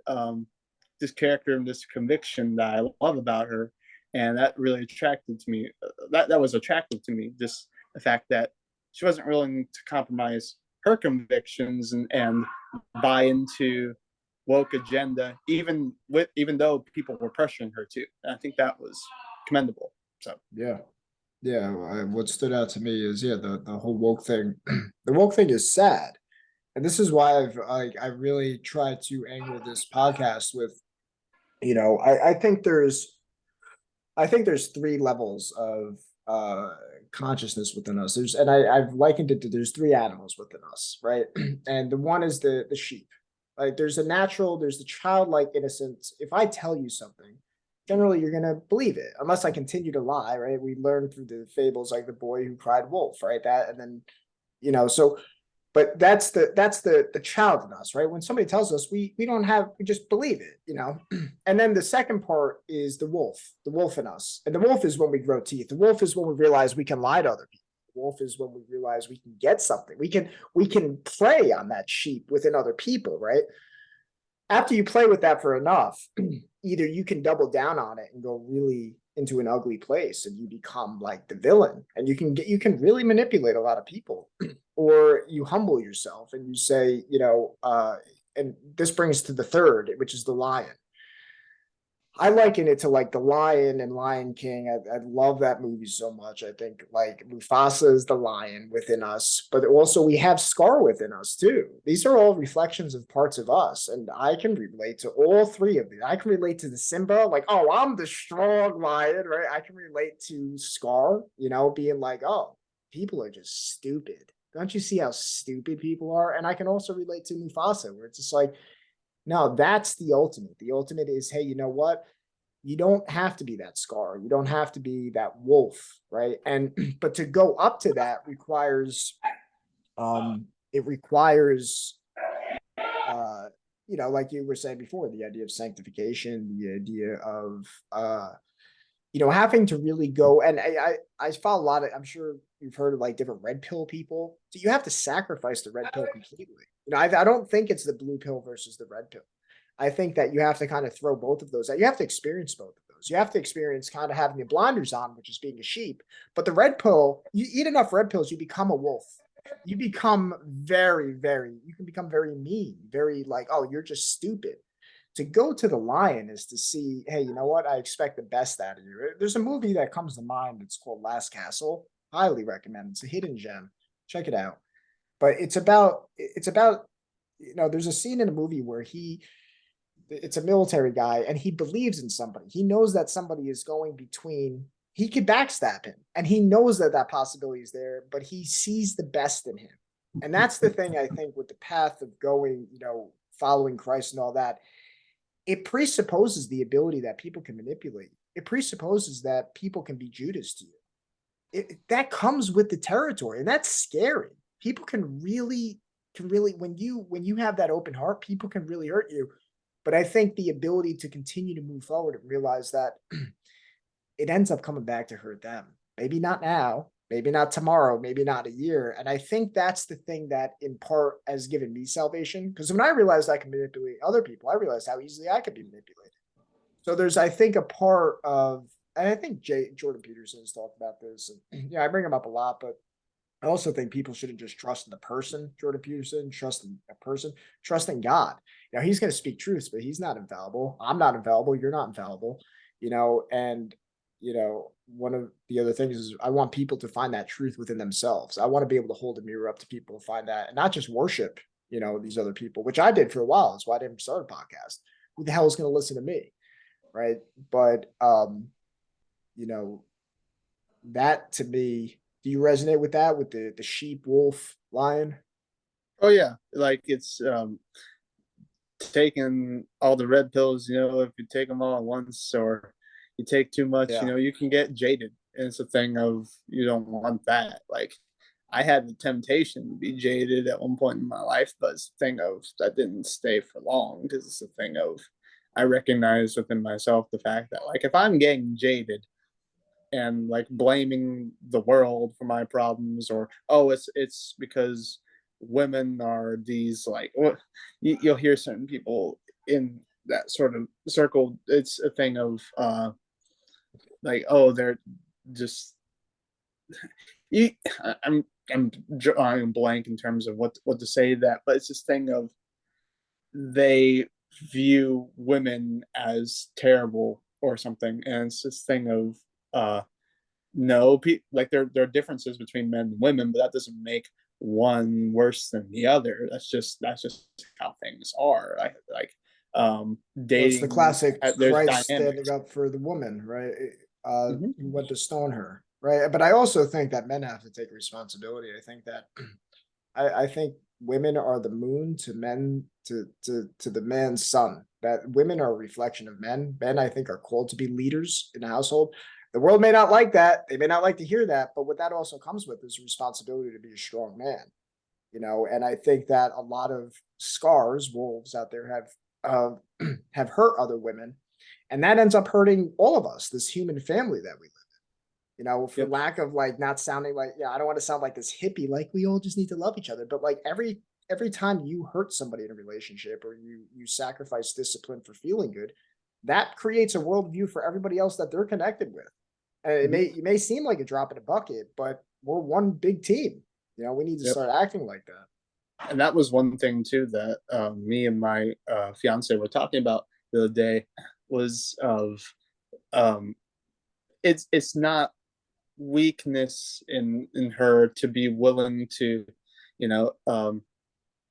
this character and this conviction that I love about her, and that really attracted to me. That was attractive to me. Just the fact that she wasn't willing to compromise her convictions and buy into woke agenda, even though people were pressuring her to. And I think that was commendable. So
Yeah. Yeah. What stood out to me is the whole woke thing. The woke thing is sad. And this is why I really tried to angle this podcast with, I think there's three levels of consciousness within us. I've likened it to there's three animals within us, right? And the one is the sheep. Like there's the childlike innocence. If I tell you something, generally you're gonna believe it, unless I continue to lie, right? We learn through the fables like the boy who cried wolf, right? That and then so but that's the child in us, right? When somebody tells us, we just believe it, And then the second part is the wolf in us, and the wolf is when we grow teeth. The wolf is when we realize we can lie to other people. The wolf is when we realize we can get something. We can prey on that sheep within other people, right? After you play with that for enough, either you can double down on it and go really into an ugly place and you become like the villain and you can really manipulate a lot of people, or you humble yourself and you say, and this brings to the third, which is the lion. I liken it to like the Lion and Lion King. I love that movie so much. I think like Mufasa is the lion within us, but also we have Scar within us too. These are all reflections of parts of us, and I can relate to all three of these. I can relate to the Simba, like, oh, I'm the strong lion, right? I can relate to Scar, being like, oh, people are just stupid. Don't you see how stupid people are? And I can also relate to Mufasa, where it's just like, no, that's the ultimate. The ultimate is, hey, you know what? You don't have to be that Scar. You don't have to be that wolf, right? And but to go up to that requires it requires like you were saying before, the idea of sanctification, the idea of having to really go, and I found a lot of, I'm sure you've heard of like different red pill people. So you have to sacrifice the red pill completely. I don't think it's the blue pill versus the red pill. I think that you have to kind of throw both of those out. You have to experience both of those. You have to experience kind of having the blinders on, which is being a sheep. But the red pill, you eat enough red pills, you become a wolf. you become very, very, you can become very mean, very like, oh, you're just stupid. To go to the lion is to see, hey, you know what? I expect the best out of you. There's a movie that comes to mind. It's called Last Castle. Highly recommend. It's a hidden gem. Check it out. But it's about there's a scene in a movie where it's a military guy and he believes in somebody. He knows that somebody is going between, he could backstab him and he knows that that possibility is there, but he sees the best in him. And that's the thing I think with the path of going, following Christ and all that. It presupposes the ability that people can manipulate. It presupposes that people can be Judas to you. That comes with the territory, and that's scary. People can really when you have that open heart, people can really hurt you. But I think the ability to continue to move forward and realize that it ends up coming back to hurt them. Maybe not now, maybe not tomorrow, maybe not a year. And I think that's the thing that in part has given me salvation. Because when I realized I can manipulate other people, I realized how easily I could be manipulated. So there's, I think, a part of, and I think Jordan Peterson has talked about this, and yeah, I bring him up a lot, but I also think people shouldn't just trust in the person, Jordan Peterson, trust in a person, trust in God. He's going to speak truths, but he's not infallible. I'm not infallible. You're not infallible. And one of the other things is I want people to find that truth within themselves. I want to be able to hold a mirror up to people and find that, and not just worship, these other people, which I did for a while. That's why I didn't start a podcast. Who the hell is going to listen to me? Right. But, you know, that to me, do you resonate with that, with the sheep, wolf, lion?
Oh yeah, like it's taking all the red pills. If you take them all at once or you take too much,
Yeah.
you can get jaded. And it's a thing of you don't want that. Like I had the temptation to be jaded at one point in my life, but it's a thing of that didn't stay for long because it's a thing of I recognize within myself the fact that like if I'm getting jaded and like blaming the world for my problems or oh it's because women are these like you'll hear certain people in that sort of circle. It's a thing of like oh they're just you I'm drawing a blank in terms of what to say that, but it's this thing of they view women as terrible or something, and it's this thing of no, like there are differences between men and women, but that doesn't make one worse than the other. That's just how things are. Like
Well, it's the
dating,
classic
there's
Christ standing
dynamics.
up for the woman, right?
Mm-hmm.
Who went to stone her, right? But I also think that men have to take responsibility. I think that I think women are the moon to men to the man's sun. That women are a reflection of men. Men, I think, are called to be leaders in the household. The world may not like that. They may not like to hear that, but what that also comes with is responsibility to be a strong man. And I think that a lot of scars, wolves out there have hurt other women, and that ends up hurting all of us, this human family that we live. For
Yep.
lack of like not sounding like, yeah, I don't want to sound like this hippie, like we all just need to love each other. But like every time you hurt somebody in a relationship or you sacrifice discipline for feeling good, that creates a worldview for everybody else that they're connected with. And
Mm-hmm.
it may seem like a drop in a bucket, but we're one big team. We need to
Yep.
start acting like that.
And that was one thing too that me and my fiance were talking about the other day was of um, it's not weakness in her to be willing to you know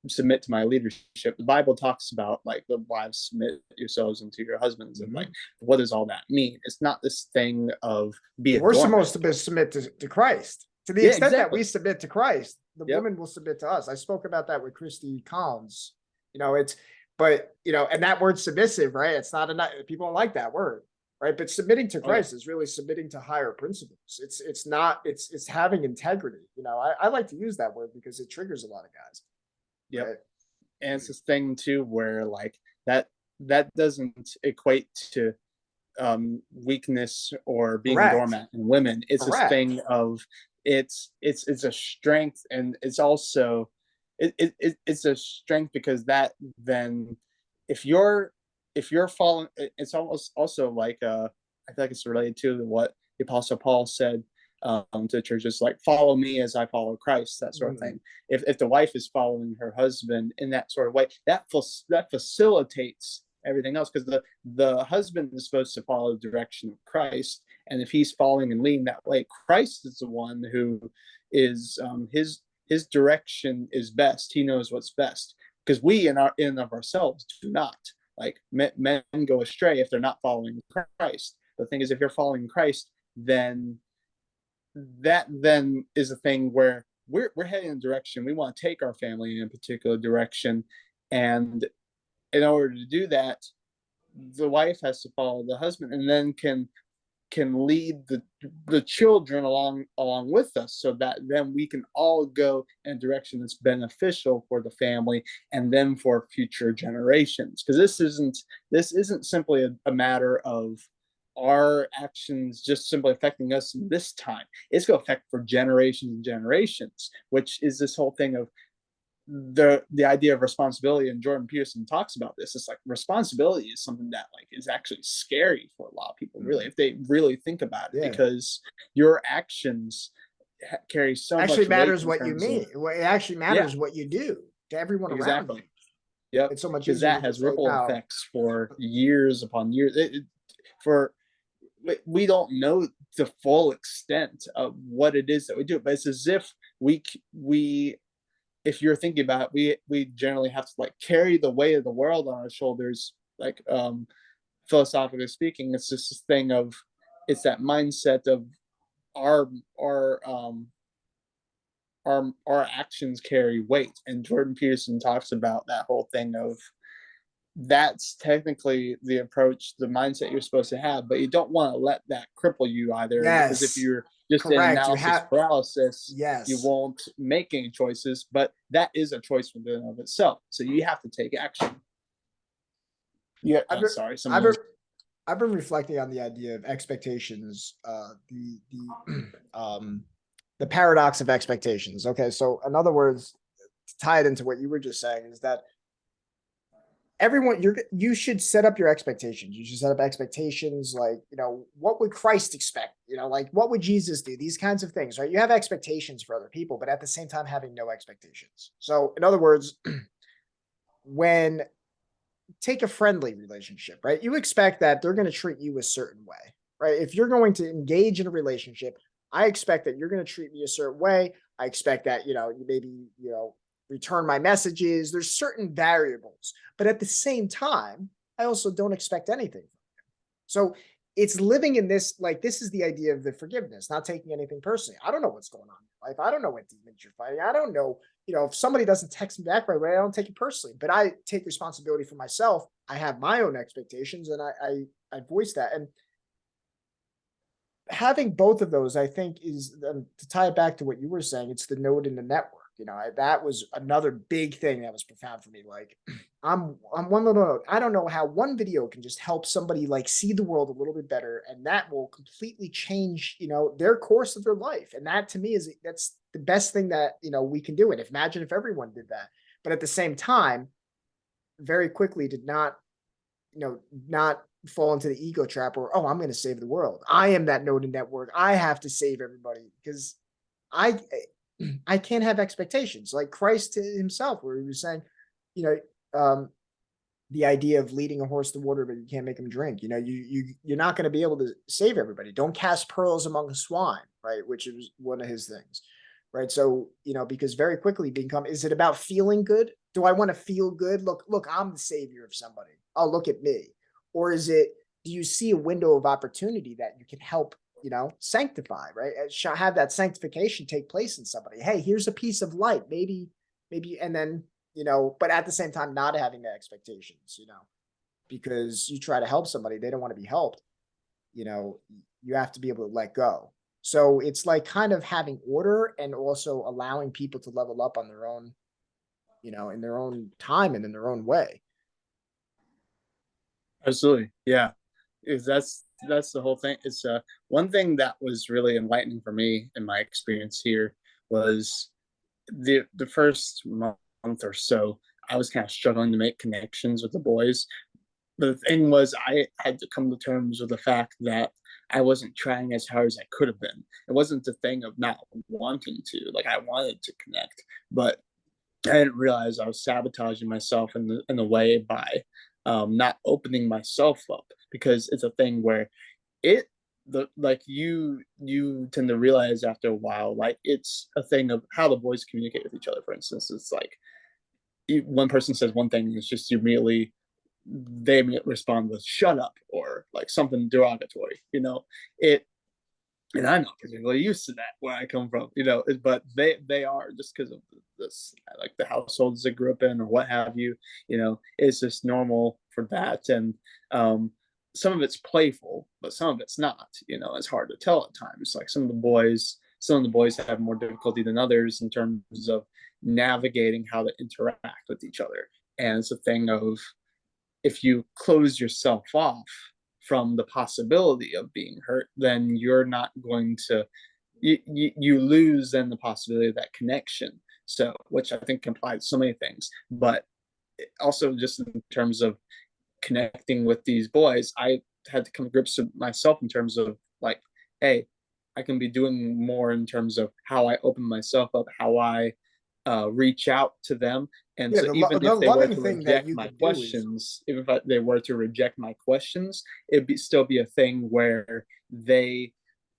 submit to my leadership. The Bible talks about like the wives submit yourselves unto your husbands, and like
Mhm.
what does all that mean? It's not this thing of be a
We're
doormat.
supposed to submit to Christ. To the
Yeah,
extent that we
exactly.
submit to Christ, the
Yep.
woman will submit to us. I spoke about that with Christy Collins. It's, but, and that word submissive, right? It's not enough. People don't like that word, right? But submitting to
Oh yeah.
Christ is really submitting to higher principles. It's not, it's having integrity. I like to use that word because it triggers a lot of guys,
Yep.
right?
And it's this thing too where like that doesn't equate to weakness or being a
Correct.
doormat in women. It's this
Correct.
thing of it's a strength, and it's also it's a strength because that then if you're falling, it's almost also like I feel like it's related to what the Apostle Paul said to churches, like follow me as I follow Christ, that sort of
Mm.
thing. If the wife is following her husband in that sort of way, that facilitates everything else, because the husband is supposed to follow the direction of Christ, and if he's following and leading that way, Christ is the one who is his direction is best. He knows what's best, because we in of ourselves do not. Like men go astray if they're not following Christ. The thing is, if you're following Christ, then that then is a thing where we're heading in a direction. We want to take our family in a particular direction, and in order to do that, the wife has to follow the husband, and then can lead the children along with us, so that then we can all go in a direction that's beneficial for the family and then for future generations. Because this isn't simply a matter of our actions just simply affecting us in this time. It's going to affect for generations and generations, which is this whole thing of the idea of responsibility. And Jordan Peterson talks about this. It's like responsibility is something that like is actually scary for a lot of people, really, if they really think about it,
Yeah.
because your actions carry so
Actually
much weight
matters
in
what you
terms of,
mean. It actually matters what you do to everyone around you.
exactly. Yep.
It's so much
Because
easier to
that has
just say,
ripple
no.
effects for years upon years. For we don't know the full extent of what it is that we do, but it's as if we if you're thinking about it, we generally have to like carry the weight of the world on our shoulders, like philosophically speaking. It's just this thing of, it's that mindset of our our um our actions carry weight. And Jordan Peterson talks about that whole thing of, that's technically the approach, the mindset you're supposed to have, but you don't want to let that cripple you either, because if
Yes,
you're just in
correct. You
analysis
have,
paralysis, you
yes.
won't make any choices. But that is a choice within of itself, so you have to take action. Yeah,
I've been,
sorry,
I've
someone
been,
was.
I've been reflecting on the idea of expectations, the paradox of expectations. Okay, so in other words, to tie it into what you were just saying, is that everyone, you should set up your expectations. You should set up expectations like, what would Christ expect? Like what would Jesus do? These kinds of things, right? You have expectations for other people, but at the same time having no expectations. So in other words, when take a friendly relationship, right? You expect that they're going to treat you a certain way, right? If you're going to engage in a relationship, I expect that you're going to treat me a certain way. I expect that, you maybe, return my messages. There's certain variables, but at the same time, I also don't expect anything. So it's living in this, like, this is the idea of the forgiveness, not taking anything personally. I don't know what's going on in life. I don't know what demons you're fighting. I don't know, if somebody doesn't text me back right away, I don't take it personally, but I take responsibility for myself. I have my own expectations, and I voice that. And having both of those, I think, is, to tie it back to what you were saying, it's the node in the network. That was another big thing that was profound for me. Like, I'm one little node. I don't know how one video can just help somebody like see the world a little bit better, and that will completely change, their course of their life. And that to me that's the best thing that we can do. And imagine if everyone did that. But at the same time, very quickly did not fall into the ego trap, or, oh, I'm going to save the world. I am that node in network. I have to save everybody, because I I can't have expectations like Christ himself, where he was saying, you know, the idea of leading a horse to water, but you can't make him drink. You're not going to be able to save everybody. Don't cast pearls among the swine, right? Which is one of his things, right? So, because very quickly is it about feeling good? Do I want to feel good? Look, I'm the savior of somebody. Oh, look at me. Or is it, do you see a window of opportunity that you can help, sanctify, right? Have that sanctification take place in somebody. Hey, here's a piece of light, maybe, and then, but at the same time, not having the expectations, because you try to help somebody, they don't want to be helped. You have to be able to let go. So it's like kind of having order and also allowing people to level up on their own, in their own time and in their own way.
Absolutely, yeah. Is that's the whole thing. It's one thing that was really enlightening for me in my experience here was the first month or so. I was kind of struggling to make connections with the boys. But the thing was, I had to come to terms with the fact that I wasn't trying as hard as I could have been. It wasn't a thing of not wanting to. Like I wanted to connect, but I didn't realize I was sabotaging myself in the way by not opening myself up, because it's a thing where it the like you tend to realize after a while, like it's a thing of how the boys communicate with each other. For instance, it's like one person says one thing, and it's just immediately they respond with "shut up" or like something derogatory. It and I'm not particularly used to that where I come from, but they are, just because of this, like the households they grew up in or what have you. It's just normal for that, and um, some of it's playful, but some of it's not. It's hard to tell at times. Like some of the boys have more difficulty than others in terms of navigating how to interact with each other, and it's a thing of, if you close yourself off from the possibility of being hurt, then you're not going to, you lose then the possibility of that connection. So, which I think implies so many things, but also just in terms of connecting with these boys, I had to come to grips with myself in terms of like, hey, I can be doing more in terms of how I open myself up, how I reach out to them. And
Yeah,
so even
the
if they were
loving
to
thing that
reject
you
my
could do is,
questions, they were to reject my questions, still be a thing where they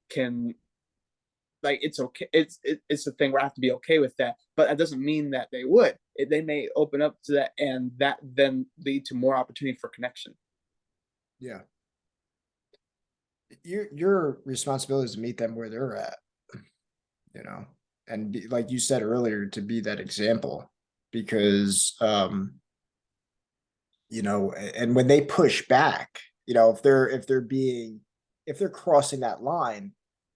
can, like, it's okay. It's a thing where I have to be okay with that, but that doesn't mean that they would. They may open up to that, and that then lead to more opportunity for connection.
yeah, your responsibility is to meet them where they're at, you know, and like you said earlier, to be that example, because and when they push back, if they're crossing that line,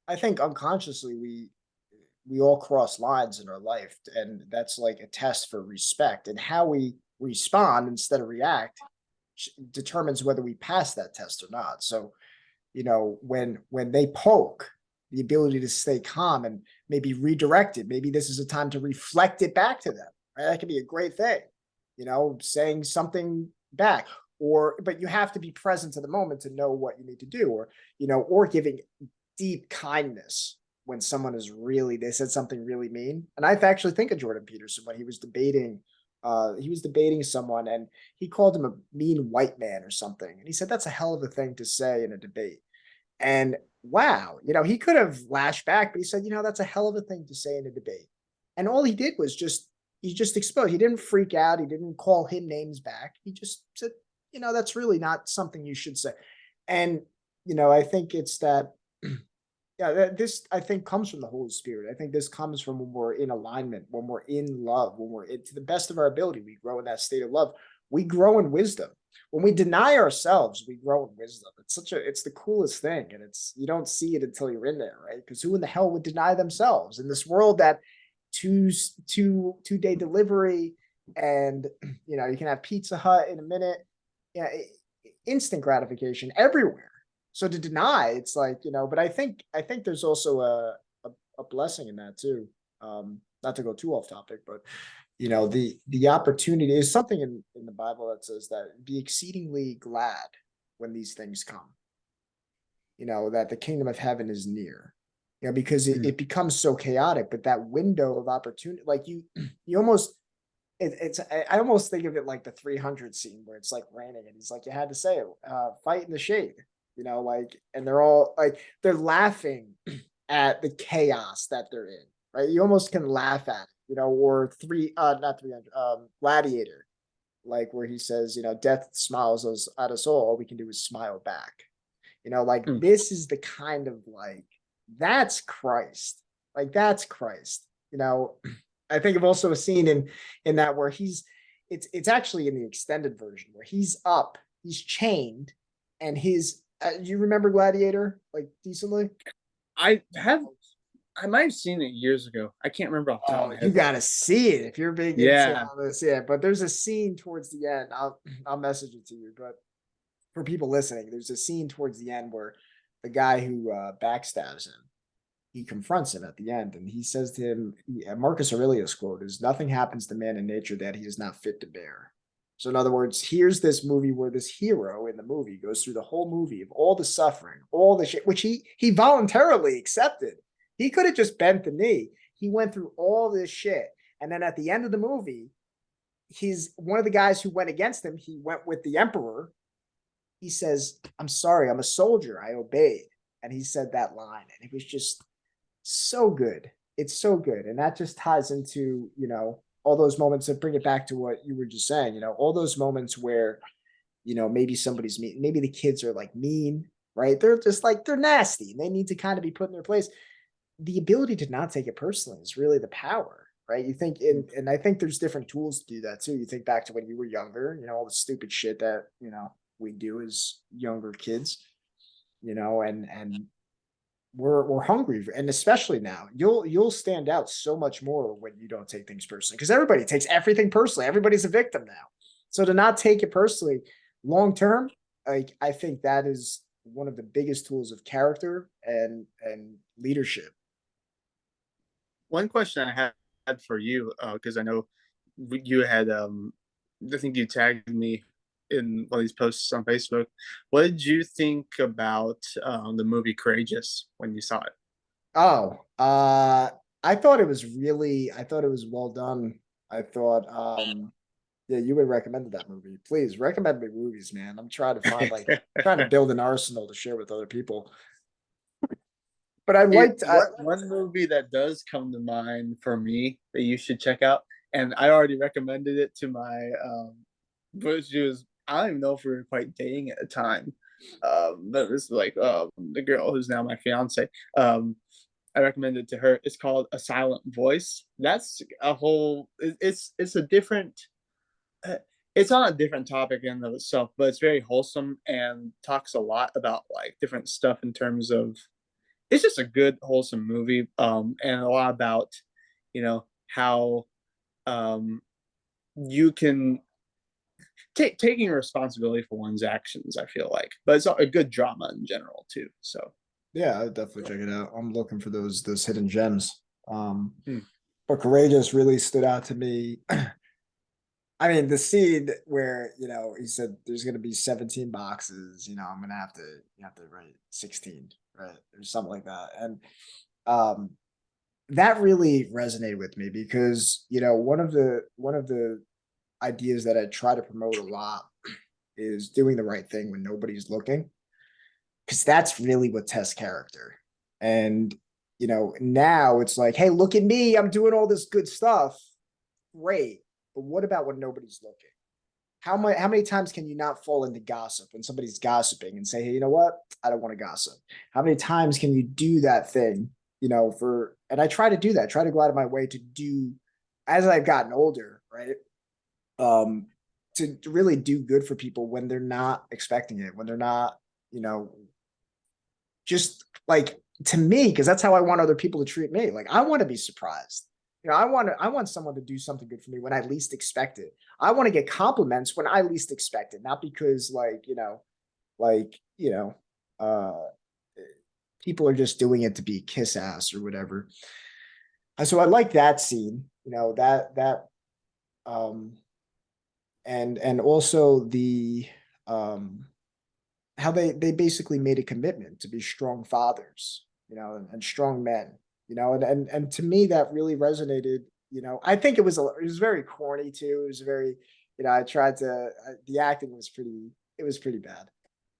I think unconsciously we all cross lines in our life, and that's like a test for respect, and how we respond instead of react determines whether we pass that test or not. So when they poke, the ability to stay calm and maybe redirect it, maybe this is a time to reflect it back to them, right? That could be a great thing, saying something back, but you have to be present to the moment to know what you need to do, or giving deep kindness when someone they said something really mean. And I actually think of Jordan Peterson when he was debating someone, and he called him a mean white man or something. And he said, that's a hell of a thing to say in a debate. And wow, he could have lashed back, but he said, that's a hell of a thing to say in a debate. And all he did was he just exposed. He didn't freak out. He didn't call him names back. He just said, that's really not something you should say. And, I think it's that, yeah, this I think comes from the Holy Spirit. I think this comes from when we're in alignment, when we're in love, when we're to the best of our ability, we grow in that state of love. We grow in wisdom. When we deny ourselves, we grow in wisdom. It's the coolest thing, and you don't see it until you're in there, right? Because who in the hell would deny themselves in this world that two-day delivery, and you can have Pizza Hut in a minute, yeah, instant gratification everywhere. So to deny, it's like, but I think there's also a blessing in that too. Not to go too off topic, but the opportunity is something in the Bible that says that be exceedingly glad when these things come. That the kingdom of heaven is near. Because it becomes so chaotic, but that window of opportunity, like you almost I almost think of it like the 300 scene where it's like raining, and he's like, you had to say it, fight in the shade, and they're all like, they're laughing at the chaos that they're in, right? You almost can laugh at it, or not 300, Gladiator, like where he says, death smiles us at us all we can do is smile back. Like
Mm.
this is the kind of like, that's Christ. Like that's Christ. I think of also a scene in that where it's actually in the extended version where he's chained, and you remember Gladiator like decently?
I have I might have seen it years ago. I can't remember off the top of
Oh,
my
you
head though.
gotta see it if you're big into
Yeah.
all this. Yeah, but there's a scene towards the end. I'll message it to you. But for people listening, there's a scene towards the end where the guy who backstabs him, he confronts him at the end, and he says to him, Marcus Aurelius quote is, nothing happens to man in nature that he is not fit to bear. So in other words, here's this movie where this hero in the movie goes through the whole movie of all the suffering, all the shit, which he voluntarily accepted. He could have just bent the knee. He went through all this shit. And then at the end of the movie, he's one of the guys who went against him. He went with the emperor. He says, I'm sorry, I'm a soldier. I obeyed. And he said that line. And it was just so good. It's so good. And that just ties into, all those moments that bring it back to what you were just saying, all those moments where, maybe somebody's mean, maybe the kids are like mean, right? They're just like, they're nasty and they need to kind of be put in their place. The ability to not take it personally is really the power, right? You think, and I think there's different tools to do that too. You think back to when you were younger, all the stupid shit that, we do as younger kids, and we're hungry, and especially now you'll stand out so much more when you don't take things personally, because everybody takes everything personally. Everybody's a victim now. So to not take it personally long term, like, I think that is one of the biggest tools of character and leadership.
One question I had for you, because I know you had, I think you tagged me in one of these posts on Facebook. What did you think about the movie Courageous when you saw it?
Oh, I thought it was well done. I thought, yeah, you would recommended that movie. Please recommend me movies, man. I'm trying to find, like, trying to build an arsenal to share with other people. But I liked,
One movie that does come to mind for me that you should check out, and I already recommended it to my, which was, I don't even know if we were quite dating at the time, but it was like, the girl who's now my fiance. I recommended it to her. It's called A Silent Voice. That's a whole. It's a different. uh, It's on a different topic in and of itself, but it's very wholesome and talks a lot about like different stuff in terms of. It's just a good wholesome movie, and a lot about, how you can taking responsibility for one's actions. I feel like, but it's a good drama in general too. So
yeah, I'd definitely check it out. I'm looking for those hidden gems.
hmm.
But Courageous really stood out to me. I mean, the scene where, he said there's gonna be 17 boxes, I'm gonna have to you have to write 16, right? Or something like that. And um that really resonated with me because, one of the ideas that I try to promote a lot is doing the right thing when nobody's looking. Because that's really what tests character. And, now it's like, hey, look at me, I'm doing all this good stuff. Great. But what about when nobody's looking? How many times can you not fall into gossip when somebody's gossiping and say, hey, you know what? I don't want to gossip. How many times can you do that thing, and I try to do that, try to go out of my way to do as I've gotten older, right? Um, to really do good for people when they're not expecting it, when they're not, you know, just like, to me, because that's how I want other people to treat me. Like, I want to be surprised. I want someone to do something good for me when I least expect it. I want to get compliments when I least expect it, not because, like, uh people are just doing it to be kiss ass or whatever. So I like that scene, that um and also the um how they basically made a commitment to be strong fathers, and strong men, and to me that really resonated. I think it was very corny too. It was very, I tried to, the acting was pretty bad,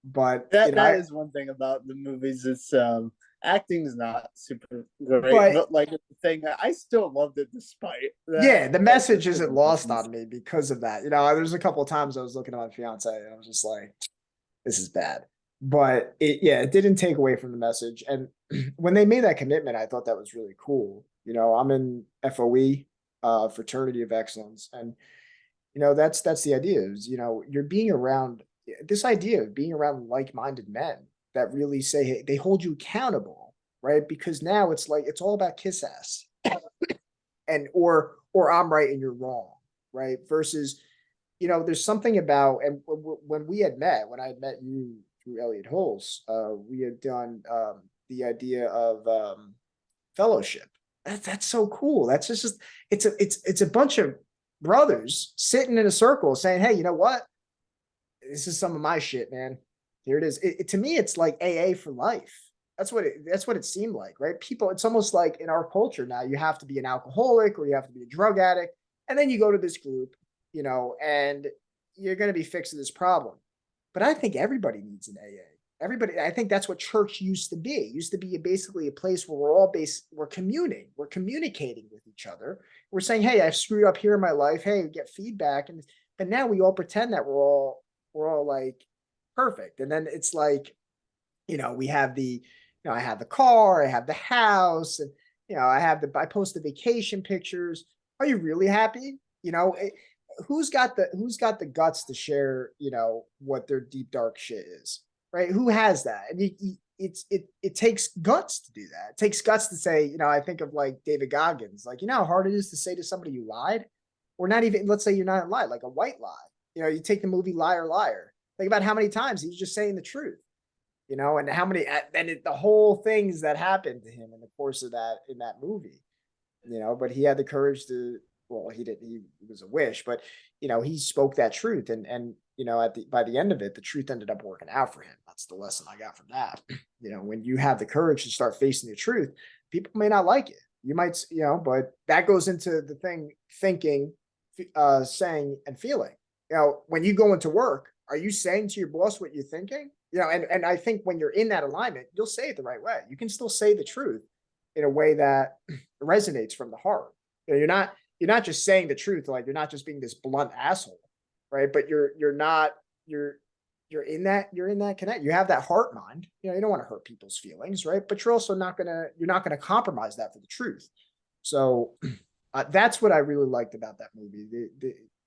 but
that is one thing about the movies. It's acting's not super great,
but
but like the thing, I still loved it despite that.
yeah, the
Like
message
the
isn't lost
movies.
on me because of that. There's a couple of times I was looking at my fiance and I was just like, this is bad. But it didn't take away from the message. And when they made that commitment, I thought that was really cool. I'm in FOE, fraternity of excellence, and that's the idea is, you're being around this idea of being around like-minded men that really say, hey, they hold you accountable, right? Because now it's like it's all about kiss ass, and or I'm right and you're wrong, right? Versus, there's something about, and when we had met, when I had met you through Elliot Holes, we had done the idea of fellowship. That's so cool. That's just it's a bunch of brothers sitting in a circle saying, hey, you know what? This is some of my shit, man. Here it is. To me, it's like AA for life. That's what it seemed like, right? People, it's almost like in our culture now, you have to be an alcoholic or you have to be a drug addict, and then you go to this group, and you're going to be fixing this problem. But I think everybody needs an AA. Everybody, I think that's what church used to be. It used to be basically a place where we're communing, we're communicating with each other. We're saying, hey, I screwed up here in my life. Hey, get feedback. But now we all pretend that we're all like perfect. And then it's like, we have I have the car, I have the house, and I post the vacation pictures. Are you really happy? Who's got the guts to share, what their deep dark shit is, right? Who has that? And it takes guts to do that. It takes guts to say, I think of like David Goggins, like, how hard it is to say to somebody you lied, or not even, let's say you're not lied, like a white lie. You take the movie Liar Liar. Think about how many times he's just saying the truth, and how many, and the whole things that happened to him in the course of that movie, but he had the courage to, well, he didn't, it was a wish, but, he spoke that truth. And, by the end of it, the truth ended up working out for him. That's the lesson I got from that. When you have the courage to start facing the truth, people may not like it. You might, but that goes into the thinking, saying and feeling. When you go into work, are you saying to your boss what you're thinking? And I think when you're in that alignment, you'll say it the right way. You can still say the truth in a way that resonates from the heart. You're not just saying the truth, like you're not just being this blunt asshole, right? But you're in that connect. You have that heart mind. You don't want to hurt people's feelings, right? But you're also not gonna compromise that for the truth. So that's what I really liked about that movie.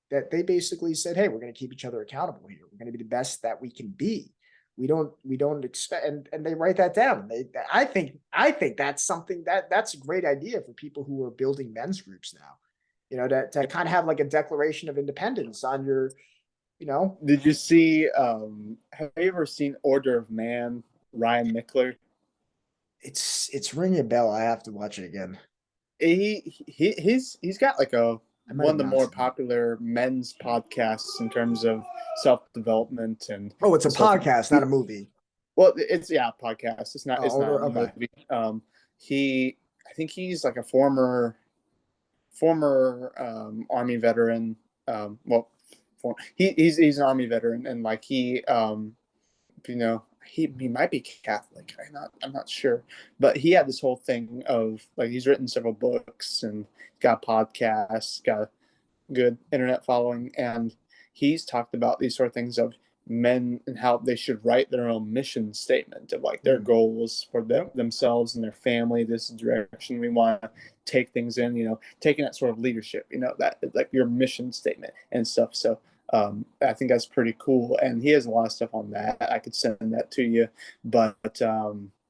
That they basically said, hey, we're going to keep each other accountable here. We're going to be the best that we can be. We don't expect, and they write that down. I think that's something that's a great idea for people who are building men's groups now, to kind of have like a declaration of independence on your,
Did you see, have you ever seen Order of Man, Ryan Mickler?
It's ringing a bell. I have to watch it again.
He's got like one of the more
seen it.
popular men's podcasts in terms of self-development and
Oh, it's a
this whole thing.
podcast, not a movie.
Well, it's a podcast. It's not a
Okay.
movie. I think he's like a former army veteran. He's an army veteran, and like he might be Catholic. I'm not sure, but he had this whole thing of like he's written several books and got podcasts, got a good internet following, and he's talked about these sort of things of men and how they should write their own mission statement of like their goals for themselves and their family. This is the direction we want to take things in. Taking that sort of leadership. That like your mission statement and stuff. So I think that's pretty cool, and he has a lot of stuff on that. I could send that to you, but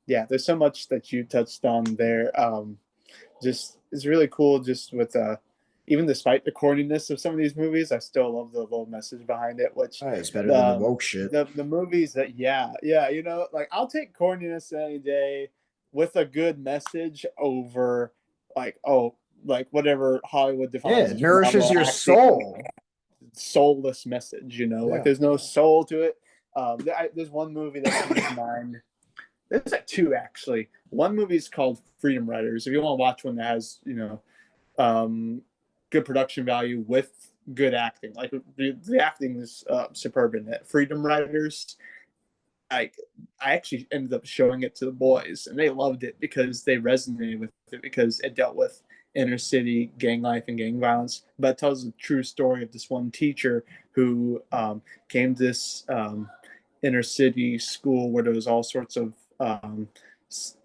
yeah, there's so much that you touched on there. Just it's really cool. Just with even despite the corniness of some of these movies, I still love the little message behind it. Which
It's better than the woke shit.
the movies that like I'll take corniness any day with a good message over like whatever Hollywood
Yeah,
defines
it
as
nourishes your
acting,
soul.
soulless message. Like
Yeah.
there's no soul to it. There's one movie that comes to mind. There's like two actually. One movie is called Freedom Riders. If you want to watch one that has good production value with good acting, like the acting is superb in it. Freedom Riders. I actually ended up showing it to the boys, and they loved it because they resonated with it because it dealt with inner city gang life and gang violence, but it tells the true story of this one teacher who came to this inner city school where there was all sorts of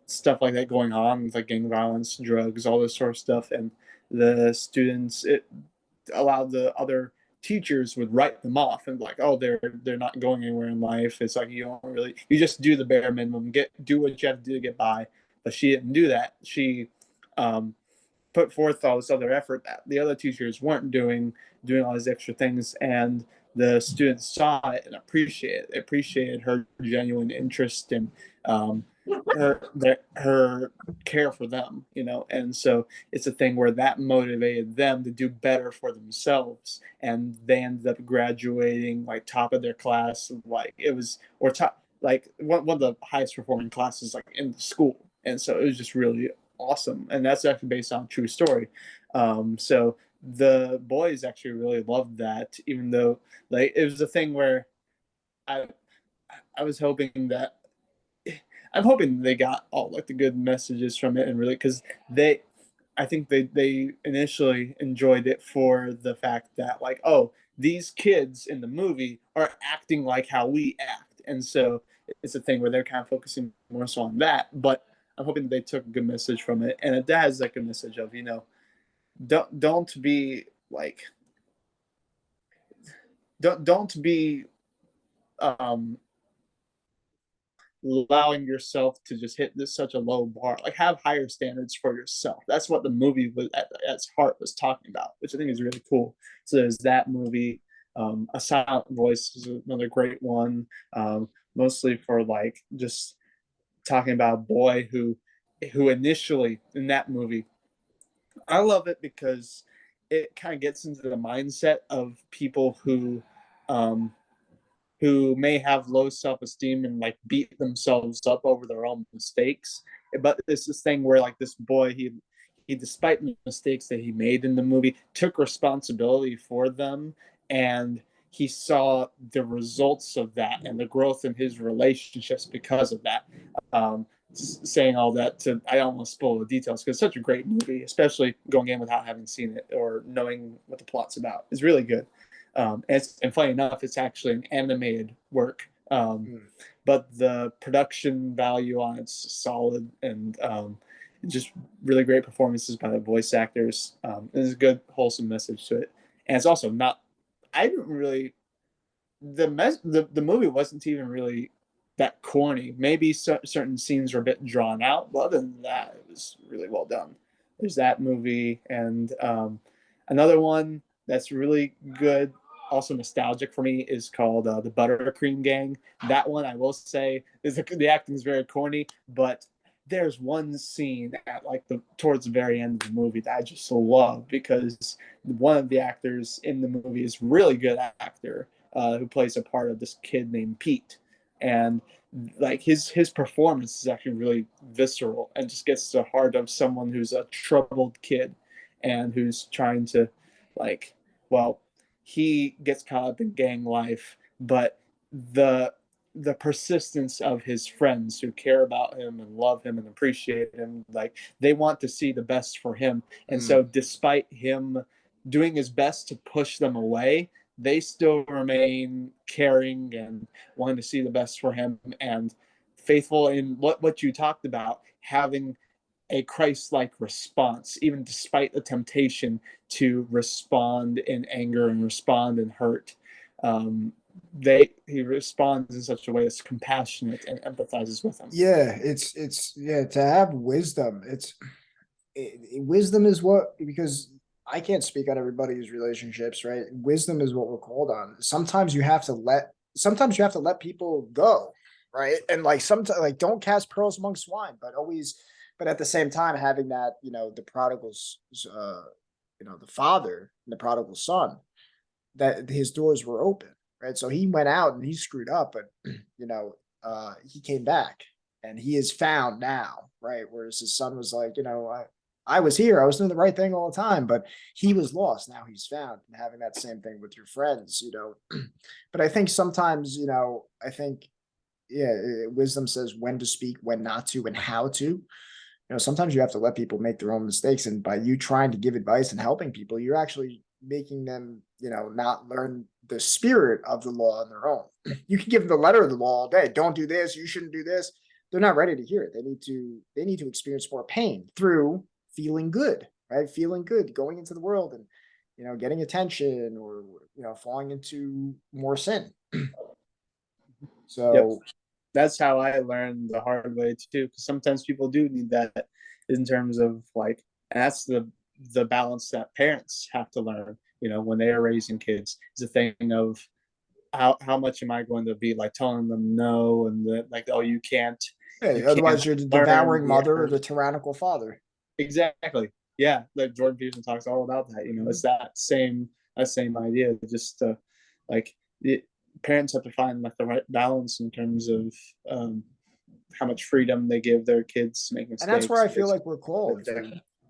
stuff like that going on, with like gang violence, drugs, all this sort of stuff, and the students it allowed the other teachers would write them off and like, oh, they're not going anywhere in life. It's like you just do the bare minimum, do what you have to do to get by. But she didn't do that. She put forth all this other effort that the other teachers weren't doing all these extra things, and the students saw it and appreciated her genuine interest and her care for them, and so it's a thing where that motivated them to do better for themselves, and they ended up graduating like top of their class, like it was or top like one of the highest performing classes like in the school, and so it was just really awesome, and that's actually based on a true story. So the boys actually really loved that, even though like it was a thing where I I was hoping that I'm hoping they got all like the good messages from it, and really because they I think they initially enjoyed it for the fact that like, oh, these kids in the movie are acting like how we act, and so it's a thing where they're kind of focusing more so on that. But I'm hoping they took a good message from it, and it has like a message of don't be like don't be um allowing yourself to just hit this such a low bar. Like have higher standards for yourself. That's what the movie was at its heart was talking about, which I think is really cool. So there's that movie. A Silent Voice is another great one. Mostly for like just talking about a boy who initially in that movie, I love it because it kind of gets into the mindset of people um, who may have low self-esteem and like beat themselves up over their own mistakes. But it's this thing where like this boy, he despite the mistakes that he made in the movie, took responsibility for them, and he saw the results of that and the growth in his relationships because of that. Saying all that to, I don't want to spoil the details because it's such a great movie, especially going in without having seen it or knowing what the plot's about. It's really good. And funny enough, it's actually an animated work.
Mm.
But the production value on it's solid, and just really great performances by the voice actors. There's a good, wholesome message to it. And it's also not, I didn't really, the movie wasn't even really that corny. Maybe certain scenes were a bit drawn out, but other than that, it was really well done. There's that movie, and another one that's really good, also nostalgic for me, is called the Buttercream Gang. That one, I will say, the acting is very corny, but there's one scene at like the towards the very end of the movie that I just love because one of the actors in the movie is really good actor, who plays a part of this kid named Pete, and like his performance is actually really visceral and just gets to the heart of someone who's a troubled kid and who's trying to like, well, he gets caught up in gang life, but the the persistence of his friends who care about him and love him and appreciate him, like they want to see the best for him, and
Mm.
so despite him doing his best to push them away, they still remain caring and wanting to see the best for him and faithful in what you talked about, having a Christ-like response, even despite the temptation to respond in anger and respond in hurt. Um, he responds in such a way that's compassionate and empathizes with them.
Yeah, it's yeah, to have wisdom. Wisdom is what, because I can't speak on everybody's relationships, right? Wisdom is what we're called on. Sometimes you have to let people go, right? And like sometimes like don't cast pearls among swine, but always, but at the same time having that, the prodigal's the father and the prodigal son, that his doors were open, right? So he went out and he screwed up, but he came back and he is found now, right? Whereas his son was like, I was here, I was doing the right thing all the time, but he was lost. Now he's found, and having that same thing with your friends, But I think sometimes, yeah, wisdom says when to speak, when not to, and how to. Sometimes you have to let people make their own mistakes, and by you trying to give advice and helping people, you're actually making them, not learn the spirit of the law on their own. You can give them the letter of the law all day. Don't do this. You shouldn't do this. They're not ready to hear it. They need to experience more pain through feeling good, right? Feeling good, going into the world and, getting attention or, falling into more sin.
Yep,
So
that's how I learned the hard way too. Because sometimes people do need that in terms of like, and that's the balance that parents have to learn. When they are raising kids, is a thing of how much am I going to be like telling them no and like, oh, you can't
Hey,
You
otherwise
can't
you're the
learn
devouring
the
mother or
effort.
the tyrannical father.
Exactly. Yeah, like Jordan Peterson talks all about that. It's that same idea. Just like the parents have to find like the right balance in terms of um, how much freedom they give their kids to make
And that's where
mistakes.
I feel like we're called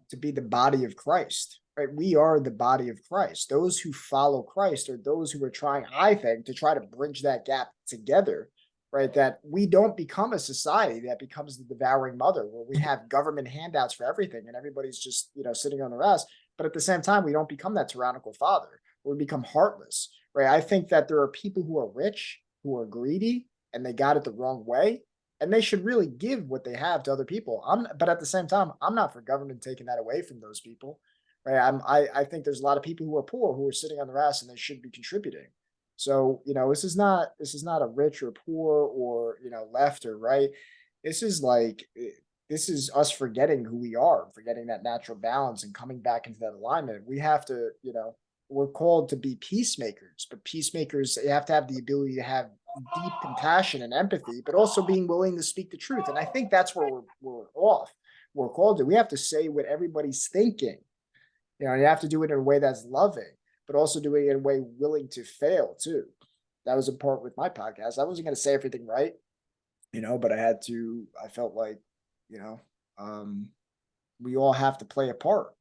to be the body of Christ, right? We are the body of Christ. Those who follow Christ are those who are trying, I think, to try to bridge that gap together, right? That we don't become a society that becomes the devouring mother where we have government handouts for everything and everybody's just, sitting on their ass. But at the same time, we don't become that tyrannical father. We become heartless, right? I think that there are people who are rich, who are greedy, and they got it the wrong way, and they should really give what they have to other people. But at the same time, I'm not for government taking that away from those people, right? I think there's a lot of people who are poor who are sitting on their ass and they should be contributing. So this is not a rich or poor or left or right. This is like this is us forgetting who we are, forgetting that natural balance and coming back into that alignment. We have to, we're called to be peacemakers, but peacemakers, you have to have the ability to have deep compassion and empathy, but also being willing to speak the truth. And I think that's where we're off. We're called to. We have to say what everybody's thinking. You have to do it in a way that's loving, but also doing it in a way willing to fail too. That was a part with my podcast. I wasn't going to say everything right, but I had to. I felt like, you know, um, we all have to play a part.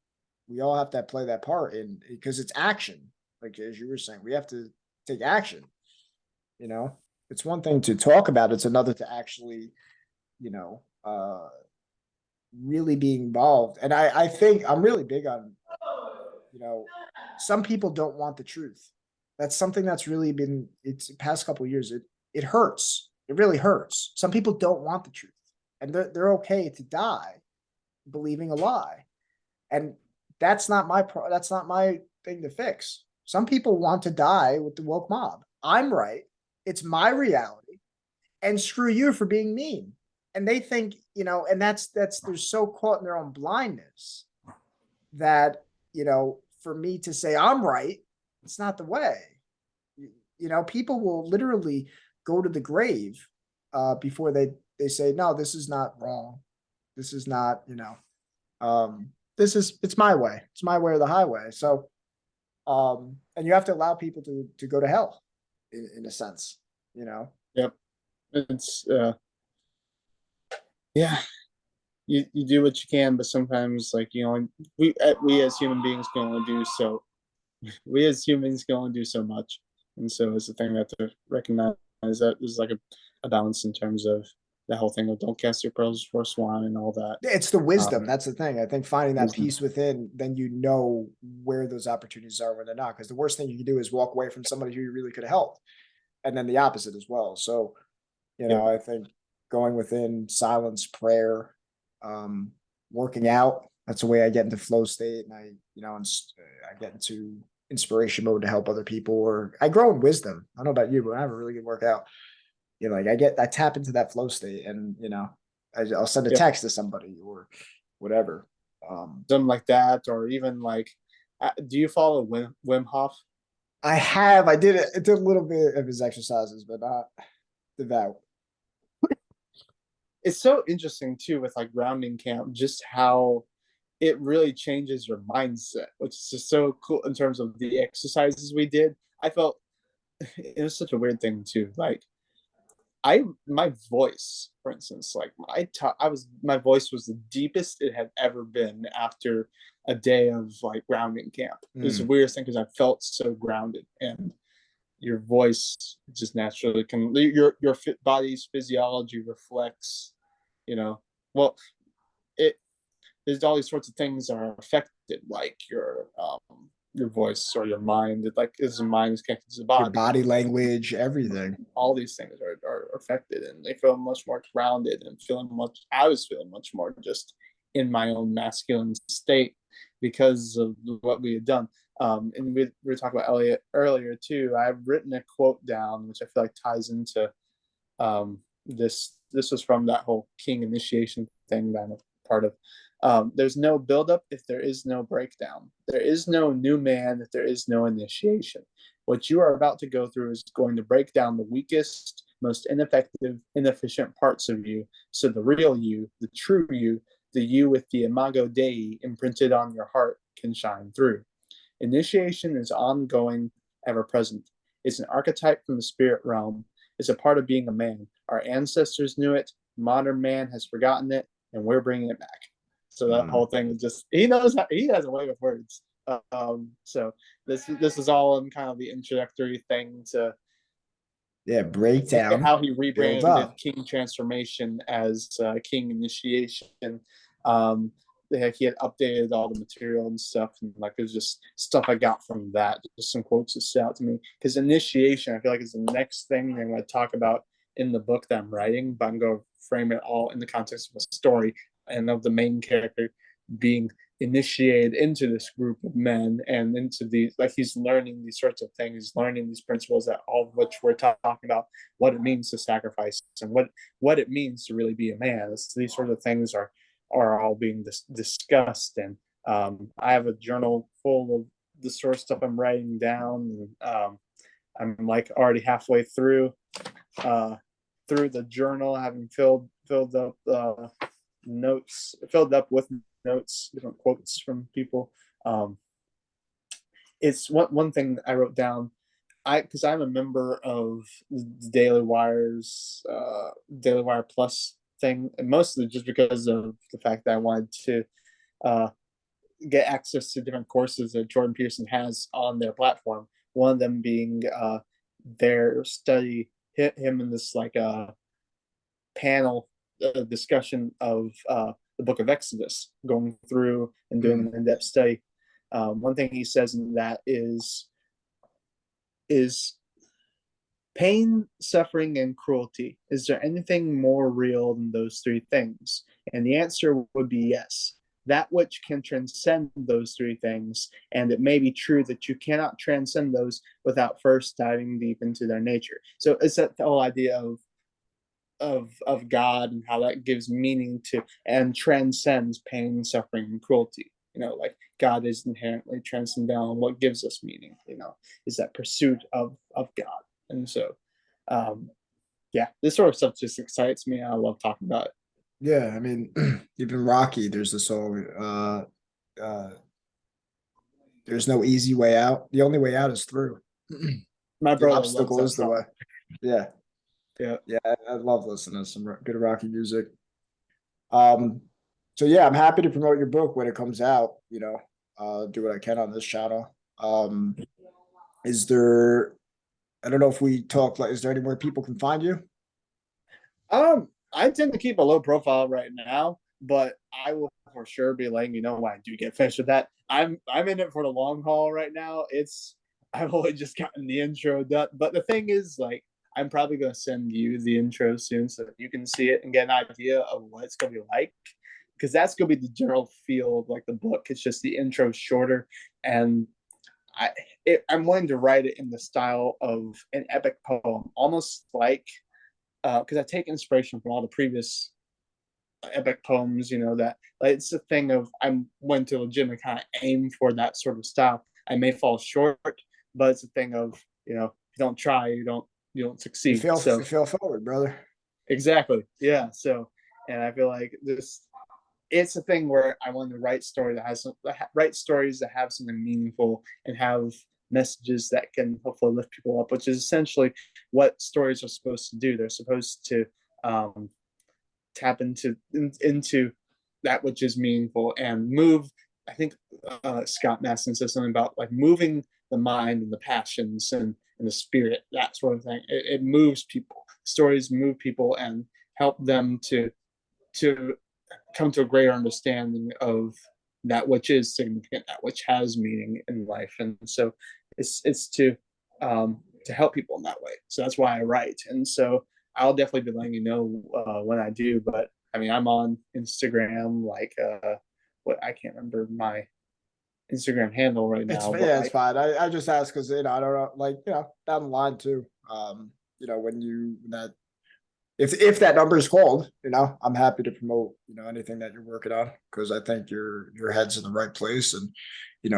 We all have to play that part, and because it's action. Like as you were saying, we have to take action. You know, it's one thing to talk about, it's another to actually, you know, really be involved. And I think I'm really big on, you know, some people don't want the truth. That's something that's really been, it's the past couple of years. It hurts. It really hurts. Some people don't want the truth, and they're okay to die believing a lie. And that's not my thing to fix. Some people want to die with the woke mob. I'm right. It's my reality. And screw you for being mean. And they think, and that's they're so caught in their own blindness that, for me to say I'm right, it's not the way. People will literally go to the grave before they say, no, this is not wrong. This is not, it's my way. It's my way or the highway. So and you have to allow people to go to hell in a sense, you know.
Yep. It's yeah. You do what you can, but sometimes like we as human beings can only do so. We as humans can only do so much, and so it's the thing that to recognize that there's like a balance in terms of the whole thing of don't cast your pearls before swine and all that.
It's the wisdom.
Um,
That's the thing. I think finding that
wisdom.
peace within, then where those opportunities are when they're not. Because the worst thing you can do is walk away from somebody who you really could have helped. And then the opposite as well. So,
Yeah.
I think going within silence, prayer, um, working out, that's the way I get into flow state. And I get into inspiration mode to help other people, or I grow in wisdom. I don't know about you, but I have a really good workout. Like I tap into that flow state, and I'll send a
Yeah.
text to somebody or whatever.
Something like that, or even like, do you follow Wim Hof?
I did a little bit of his exercises, but not devout.
It's so interesting too with like grounding camp, just how it really changes your mindset, which is just so cool in terms of the exercises we did. I felt it was such a weird thing too. Like my voice, for instance, like my voice was the deepest it had ever been after a day of like grounding camp. It was the weirdest thing because I felt so grounded, and your voice just naturally can your body's physiology reflects, you know. Well, it there's all these sorts of things that are affected, like your voice or your mind. It like is the mind is connected to the
Your
body.
body language, everything.
All these things are affected, and they feel much more grounded and feeling much. I was feeling much more just in my own masculine state because of what we had done. And we were talking about Elliot earlier too. I've written a quote down, which I feel like ties into this. This was from that whole king initiation thing that I'm a part of. There's no buildup if there is no breakdown. There is no new man if there is no initiation. What you are about to go through is going to break down the weakest, most ineffective, inefficient parts of you, so the real you, the true you, the you with the imago Dei imprinted on your heart can shine through. Initiation is ongoing, ever present. It's an archetype from the spirit realm. It's a part of being a man. Our ancestors knew it. Modern man has forgotten it, and we're bringing it back. So that whole thing is just he knows how, he has a way with words. So this is all in kind of the introductory thing to
Yeah, breakdown,
how he
build
rebranded
up.
King Transformation as King Initiation. Um, he had updated all the material and stuff, and like it was just stuff I got from that. Just some quotes that stood out to me. Because initiation, I feel like is the next thing I'm going to talk about in the book that I'm writing, but I'm going to frame it all in the context of a story and of the main character being initiated into this group of men and into these, like he's learning these sorts of things, he's learning these principles that all of which we're talking about, what it means to sacrifice and what it means to really be a man. These sort of things are all being discussed. And I have a journal full of the sort of stuff I'm writing down. And, I'm like already halfway through the journal, having filled up notes, filled up with notes, different quotes from people. It's one thing I wrote down. Because I'm a member of the Daily Wire's Daily Wire Plus thing, and mostly just because of the fact that I wanted to uh, get access to different courses that Jordan Peterson has on their platform. One of them being their study, him in this like panel discussion of the book of Exodus, going through and doing an in-depth study. One thing he says in that is pain, suffering, and cruelty. Is there anything more real than those three things? And the answer would be yes. That which can transcend those three things, and it may be true that you cannot transcend those without first diving deep into their nature. So it's that whole idea of God and how that gives meaning to and transcends pain, suffering, and cruelty. Like God is inherently transcendental, and what gives us meaning, is that pursuit of God. And so, yeah, this sort of stuff just excites me. I love talking about it.
Yeah, I mean, even Rocky, there's the song, uh, there's no easy way out. The only way out is through.
My
The
brother loves
obstacle
that
is the way.
song.
Yeah.
Yeah.
Yeah, I love listening to some good Rocky music. Um, so yeah, I'm happy to promote your book when it comes out, do what I can on this channel. Is there, I don't know if we talk, like, is there anywhere people can find you?
I tend to keep a low profile right now, but I will for sure be letting you know when I do get finished with that. I'm in it for the long haul right now. I've only just gotten the intro done, but the thing is, like, I'm probably gonna send you the intro soon so that you can see it and get an idea of what it's gonna be like, because that's gonna be the general feel of like the book. It's just the intro shorter, and I'm willing to write it in the style of an epic poem, almost like because I take inspiration from all the previous epic poems, that like it's a thing of I'm willing to legitimately kind of aim for that sort of style. I may fall short, but it's a thing of if you don't try, you don't succeed.
You
So
feel forward, brother.
exactly, yeah. So, and I feel like it's a thing where I want to write stories that have something meaningful and have messages that can hopefully lift people up, which is essentially what stories are supposed to do. They're supposed to um, tap into that which is meaningful and move. I think Scott Masson says something about like moving the mind and the passions and the spirit, that sort of thing. It moves people. Stories move people and help them to come to a greater understanding of that which is significant, that which has meaning in life. And so it's to help people in that way. So that's why I write. And so I'll definitely be letting you know when I do. But I mean, I'm on Instagram, like what I can't remember my Instagram handle right now, but
It's
like
fine. I just ask because I don't know, like, down the line too. When that if that number is called, I'm happy to promote, anything that you're working on, because I think your head's in the right place. And,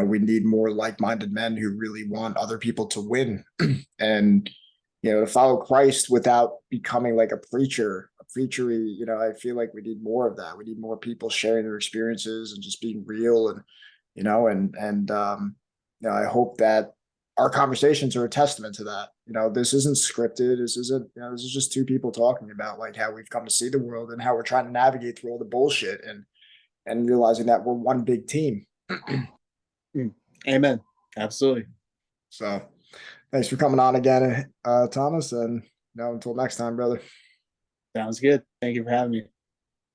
we need more like-minded men who really want other people to win. And, to follow Christ without becoming like a preacher, a preachery, I feel like we need more of that. We need more people sharing their experiences and just being real and, I hope that our conversations are a testament to that. This isn't scripted. This is just two people talking about like how we've come to see the world and how we're trying to navigate through all the bullshit and realizing that we're one big team.
Amen. Absolutely.
So thanks for coming on again, Thomas. And until next time, brother.
Sounds good. Thank you for having me.